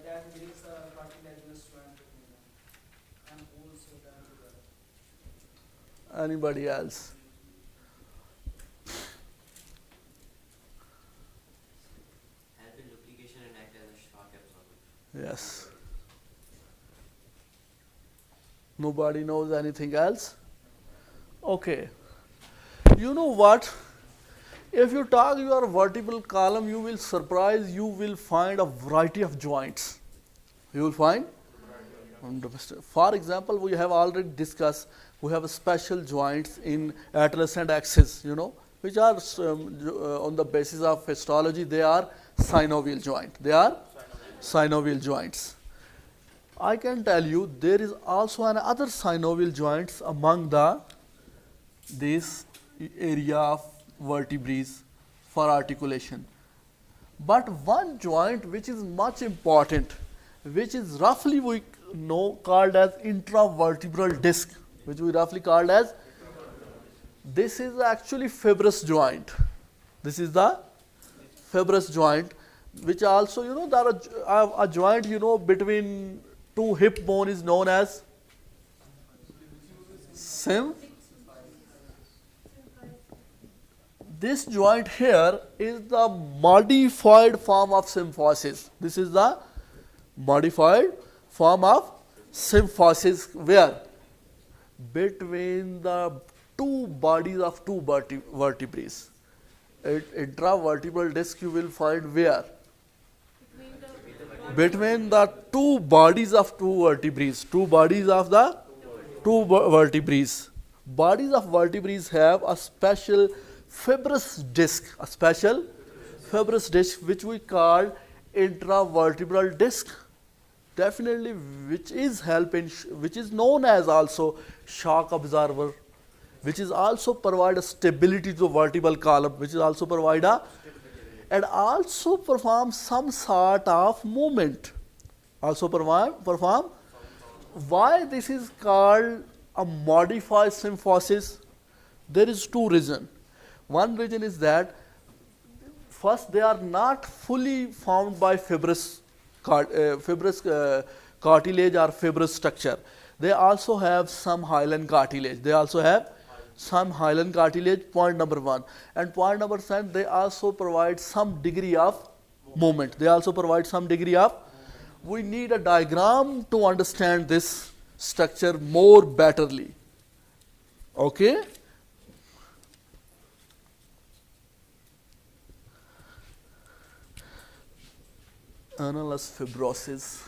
[SPEAKER 2] that makes a cartilaginous joint between them and holds them together.
[SPEAKER 1] Anybody else?
[SPEAKER 3] Help in lubrication and act as a shock absorber.
[SPEAKER 1] Yes. Nobody knows anything else? Okay. You know what? If you talk your vertebral column, you will surprise, you will find a variety of joints. You will find? For example, we have already discussed, we have special joints in atlas and axis, which are on the basis of histology, they are synovial joint. They are synovial joints. I can tell you there is also another synovial joints among this area of vertebrae for articulation. But one joint which is much important, which is roughly we know called as intravertebral disc, which we roughly called as, this is actually fibrous joint. This is the fibrous joint, which also, there are a joint, between two hip bone is known as symphysis. This joint here is the modified form of symphysis. This is the modified form of symphysis, where between the two bodies of two vertebrae. Intravertebral disc you will find where? Between the two bodies of two vertebrae. Two bodies of the two vertebrae. Bodies of vertebrae have a special fibrous disc, which we call intravertebral disc. Definitely, which is which is known as also shock absorber, which is also provide a stability to vertebral column, which is also provide and also perform some sort of movement. Also perform. Why this is called a modified symphysis? There is two reasons. One reason is that first they are not fully formed by fibrous cartilage or fibrous structure. They also have some hyaline cartilage. They also have some hyaline cartilage, point number 1. And point number 7, they also provide some degree of movement. They also provide some degree of, we need a diagram to understand this structure more betterly. Okay? Annulus fibrosus.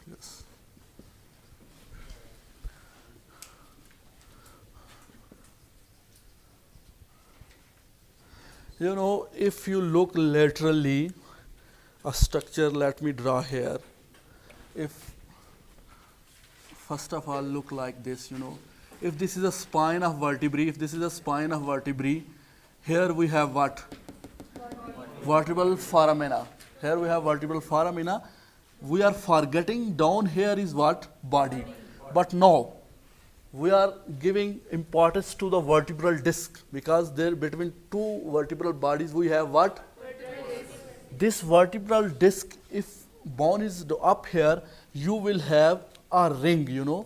[SPEAKER 1] Yes. You know, if you look laterally, a structure, let me draw here. If first of all look like this, you know, if this is a spine of vertebrae, here we have what? Vertebral foramina. Here we have vertebral foramina. We are forgetting down here is what? Body. But no, we are giving importance to the vertebral disc, because there between two vertebral bodies we have what? This vertebral disc, if bone is up here, you will have a ring, you know.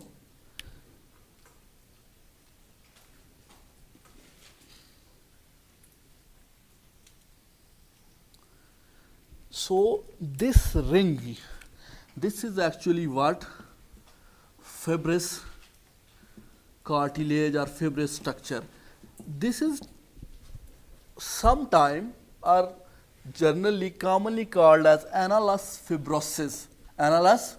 [SPEAKER 1] So this ring, this is actually what? Fibrous cartilage or fibrous structure. This is sometime or generally commonly called as annulus fibrosus. Annulus,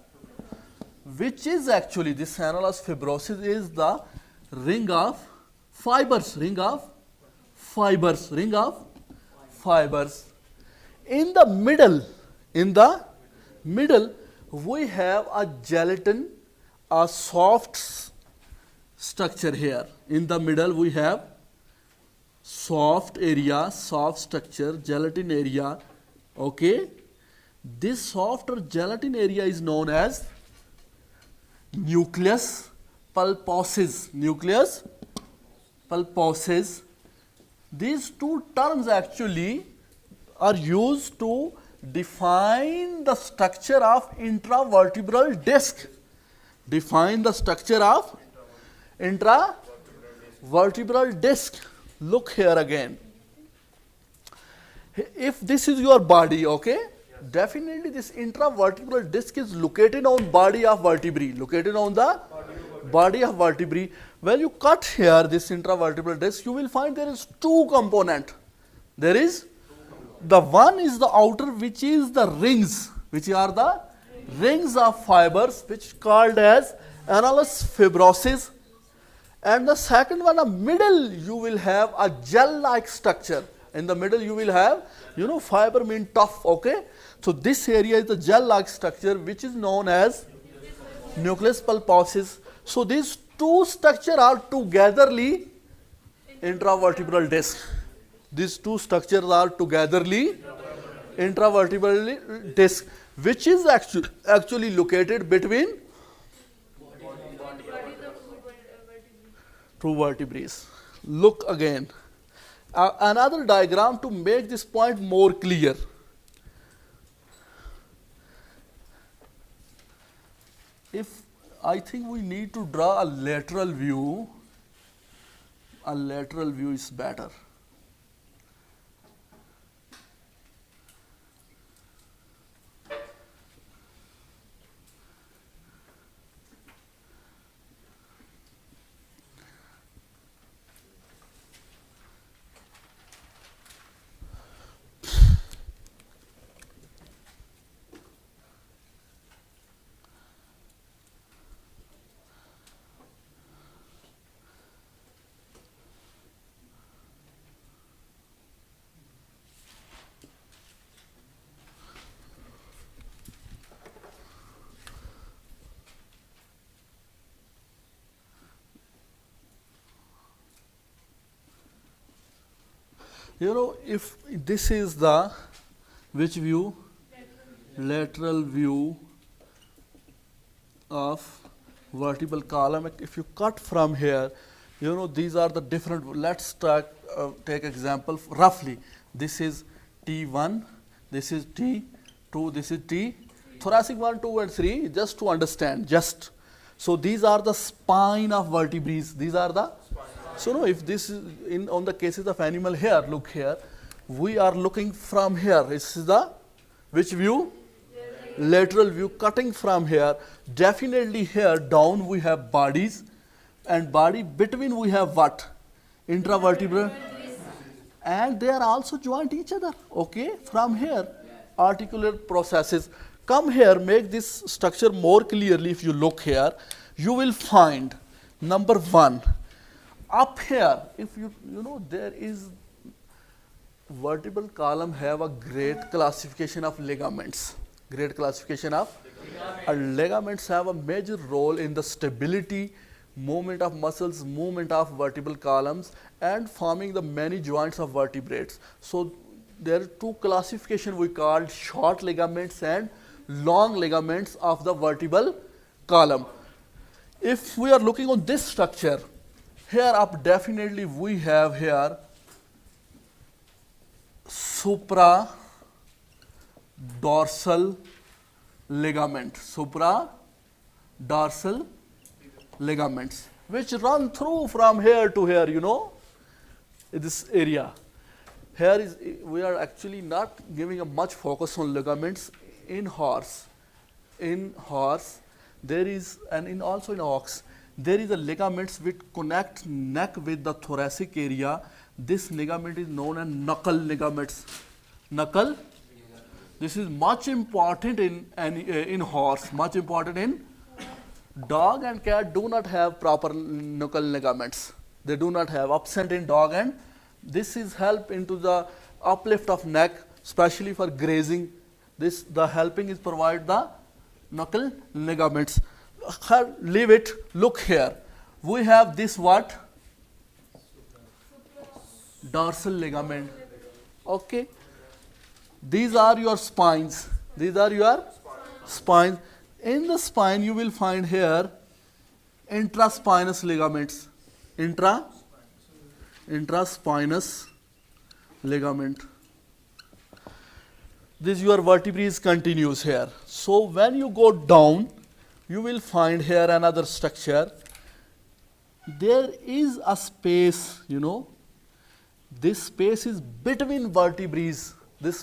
[SPEAKER 1] which is actually, this annulus fibrosus is the ring of fibers, ring of fibers. In the middle, we have a gelatin, a soft structure here. In the middle, we have soft area, soft structure, gelatin area. Okay, this soft or gelatin area is known as nucleus pulposus. Nucleus pulposus. These two terms actually are used to define the structure of intravertebral disc. Define the structure of intravertebral disc. Look here again. If this is your body, okay, definitely this intravertebral disc is located on body of vertebrae. Located on the body of vertebrae. When you cut here this intravertebral disc, you will find there is two component. There is the one is the outer, which is the rings, which are the rings of fibers, which called as annulus fibrosus. And the second one, the middle, you will have a gel-like structure. In the middle, you will have, you know, fiber mean tough, okay. So this area is the gel-like structure, which is known as nucleus pulposus. So these two structures are togetherly intravertebral disc. These two structures are togetherly intravertebral disc, which is actually located between two vertebrae. Look again. Another diagram to make this point more clear. If I think we need to draw a lateral view is better. You know, if this is the, which view? Lateral view of vertebral column. If you cut from here, you know, these are the different, let's take example roughly. This is T1, this is T2, this is T. Thoracic 1, 2 and 3, just to understand, just. So these are the spine of vertebrae. These are the, so no, if this is in on the cases of animal here, look here, we are looking from here. This is the, which view? Lateral view, cutting from here. Definitely here down we have bodies, and body between we have what? Intravertebral. And they are also joint each other, okay? From here, articular processes. Come here, make this structure more clearly. If you look here, you will find, number one, up here, if you know, there is vertebral column have a great classification of ligaments. Great classification of ligaments have a major role in the stability, movement of muscles, movement of vertebral columns, and forming the many joints of vertebrates. So there are two classifications we called short ligaments and long ligaments of the vertebral column. If we are looking on this structure, here up definitely we have here supra dorsal ligament, supra dorsal ligaments, which run through from here to here, you know, this area. Here is, we are actually not giving a much focus on ligaments in horse. In horse, there is, and in also in ox, there is a ligaments which connect neck with the thoracic area. This ligament is known as knuckle ligaments. Knuckle. This is much important in horse, much important in dog and cat do not have proper knuckle ligaments. They do not have, absent in dog, and this is help into the uplift of neck, especially for grazing. This, the helping is provide the knuckle ligaments. Leave it, look here. We have this what? Dorsal ligament. Okay. These are your spines. These are your spines. In the spine, you will find here intraspinous ligaments. Intraspinous ligament. This your vertebrae continues here. So when you go down, you will find here another structure. There is a space, you know. This space is between vertebrae. This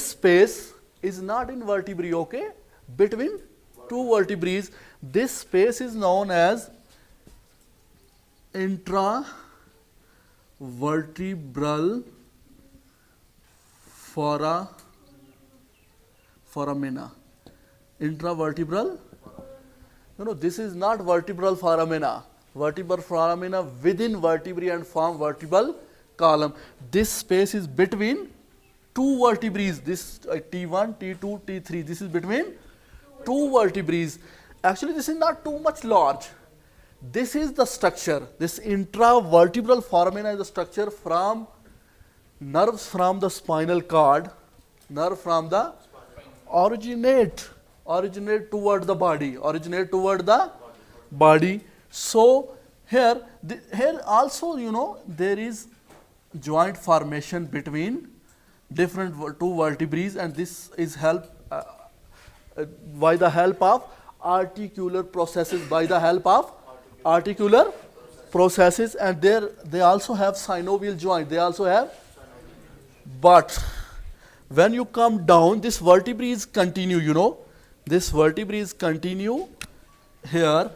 [SPEAKER 1] space is not in vertebrae, okay? Between two vertebrae, this space is known as intravertebral foramina. Intravertebral, you know, this is not vertebral foramina. Vertebral foramina within vertebrae and form vertebral column. This space is between two vertebrae. This T1, T2, T3. This is between two vertebrae. Actually, this is not too much large. This is the structure. This intravertebral foramina is the structure from nerves from the spinal cord. Nerve from the originate toward the body. So here also, you know, there is joint formation between different two vertebrae, and this is help by the help of articular processes. And there they also have synovial joint. They also have, but when you come down, this vertebrae continue. You know, this vertebrae continue here.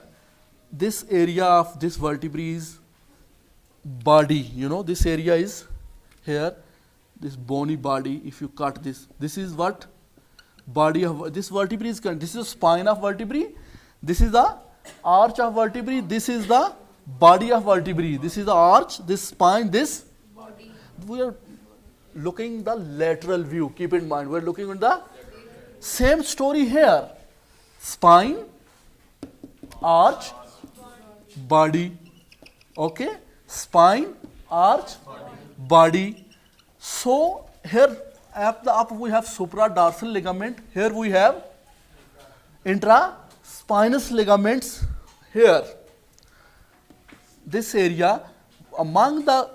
[SPEAKER 1] This area of this vertebrae's body, you know, this area is here, this bony body. If you cut this is what? Body of this vertebrae is, this is spine of vertebrae, this is the arch of vertebrae, this is the body of vertebrae, this is the arch, this spine, this body. We are looking the lateral view, keep in mind, we are looking at the same story here. Spine, arch, body, okay? Spine, arch, body. So here at the up we have supradorsal ligament. Here we have intraspinous ligaments. Here, this area among the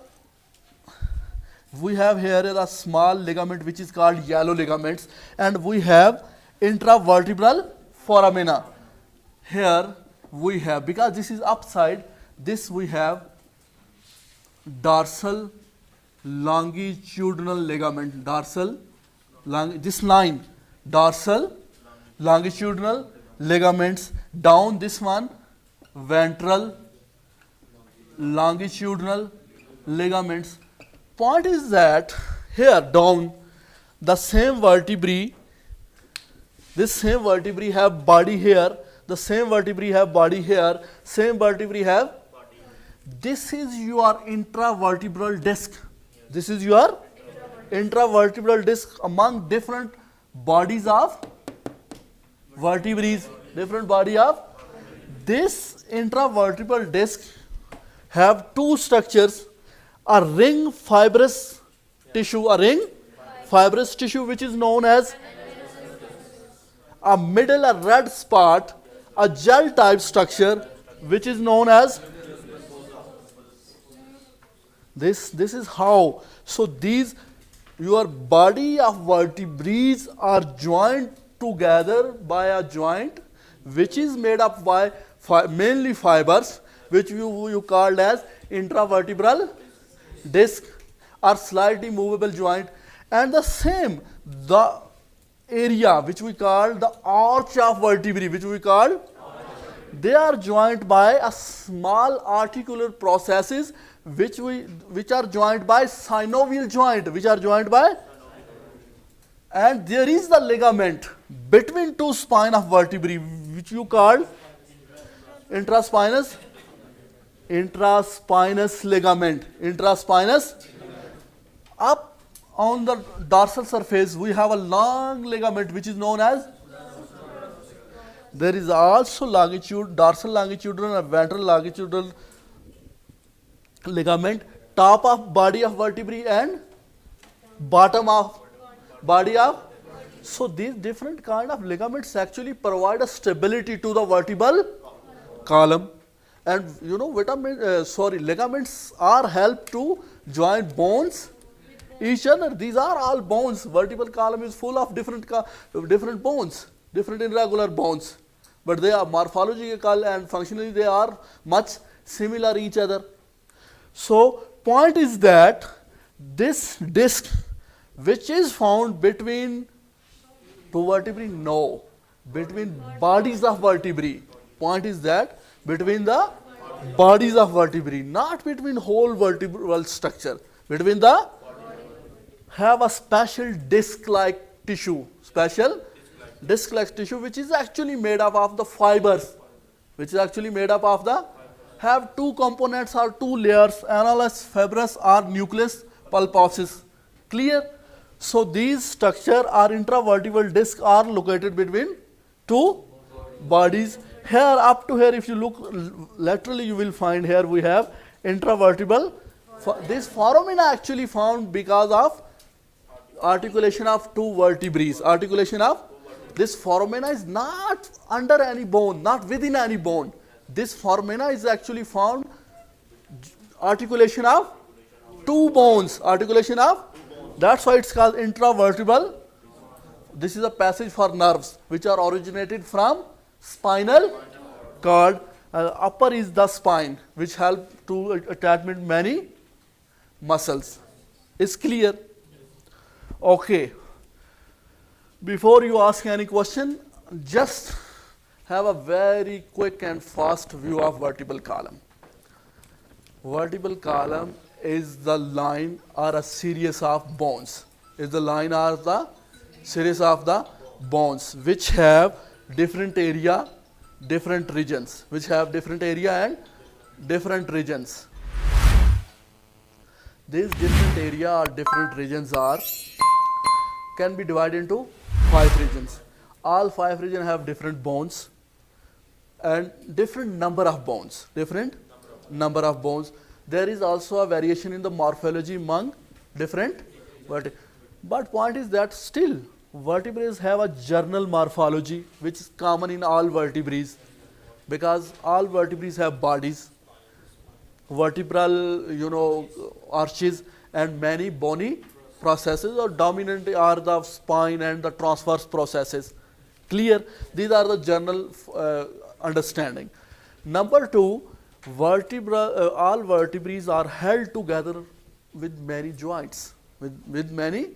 [SPEAKER 1] We have here a small ligament which is called yellow ligaments, and we have intravertebral foramina. Here we have, because this is upside, this we have dorsal longitudinal ligament, this line, dorsal longitudinal ligaments. Down this one, ventral longitudinal ligaments. Point is that here down, the same vertebrae, this same vertebrae have body here, the same vertebrae have body here, same vertebrae have. This is your intravertebral disc. This is your intravertebral disc among different bodies of vertebrae, different body of. This intravertebral disc have two structures, a ring fibrous tissue, which is known as a middle, a red spot, a gel type structure which is known as this is how. So these, your body of vertebrae are joined together by a joint which is made up by mainly fibers, which you called as intravertebral disc or slightly movable joint. And the same, the area which we call the arch of vertebrae, they are joined by a small articular processes which are joined by synovial joint, and there is the ligament between two spine of vertebrae which you call intraspinous ligament. Up on the dorsal surface we have a long ligament which is known as, there is also dorsal longitudinal and ventral longitudinal ligament, top of body of vertebrae and bottom of body of. So these different kind of ligaments actually provide a stability to the vertebral column. And you know, ligaments are help to join bones each other. These are all bones. Vertebral column is full of different bones, different irregular bones, but they are morphological and functionally they are much similar each other. So point is that this disc which is found between two vertebrae, no, between bodies of vertebrae. Point is that between the bodies of vertebrae, not between whole vertebral structure. Between the, have a special disc-like tissue, which is actually made up of the fibers, have two components or two layers, annulus, fibrous or nucleus pulposus. Clear? So these structure or intravertebral disc are located between two bodies. Here up to here, if you look laterally, you will find here we have intravertebral. This foramina actually found because of articulation of two vertebrae. This foramina is not under any bone, not within any bone. This foramina is actually found articulation of two bones. That's why it's called intravertebral. This is a passage for nerves which are originated from spinal cord. Upper is the spine which help to attachment many muscles. Is clear? Okay. Before you ask any question, just have a very quick and fast view of vertebral column. Vertebral column is the line or a series of bones. Which have different area, different regions. These different area or different regions can be divided into 5 regions. All 5 regions have different bones and different number of bones. There is also a variation in the morphology among different vertebrae. But point is that still vertebrae have a general morphology which is common in all vertebrae, because all vertebrae have bodies, vertebral arches, and many bony processes, or dominant are the spine and the transverse processes. Clear? These are the general understanding. Number two, all vertebrae are held together with many joints, with many.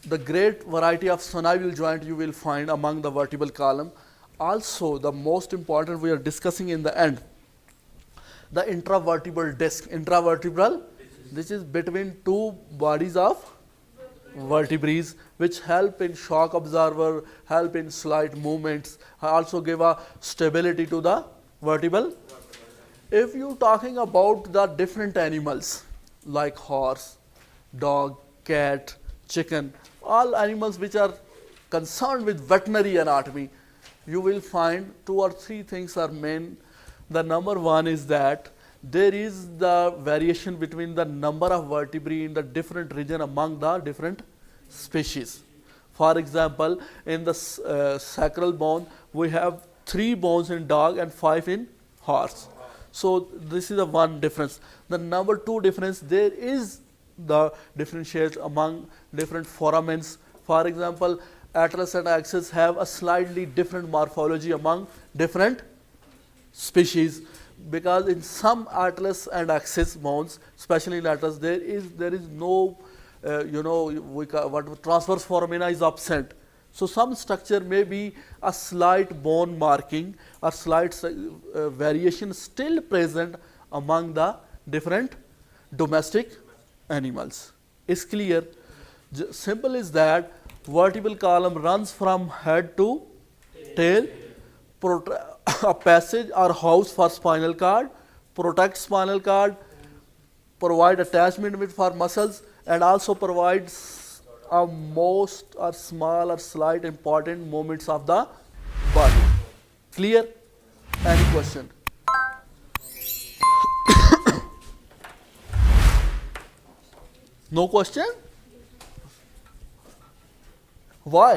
[SPEAKER 1] The great variety of synovial joint you will find among the vertebral column. Also, the most important we are discussing in the end, the intravertebral disc. Intravertebral, this is between two bodies of vertebrae, which help in shock absorber, help in slight movements, also give a stability to the vertebral. If you talking about the different animals like horse, dog, cat, chicken, all animals which are concerned with veterinary anatomy, you will find 2 or 3 things are main. The number one is that there is the variation between the number of vertebrae in the different region among the different species. For example, in the sacral bone, we have 3 bones in dog and 5 in horse. So this is the one difference. The number 2 difference, there is the differentiate among different foramens. For example, atlas and axis have a slightly different morphology among different species, because in some atlas and axis bones, especially in atlas, there is no what transverse foramina is absent. So some structure may be a slight bone marking or slight variation still present among the different domestic animals. It's clear. Simple is that vertebral column runs from head to tail, a passage or house for spinal cord, protect spinal cord, provide attachment with for muscles, and also provides a most or small or slight important movements of the body. Clear? Any question? No question? Why?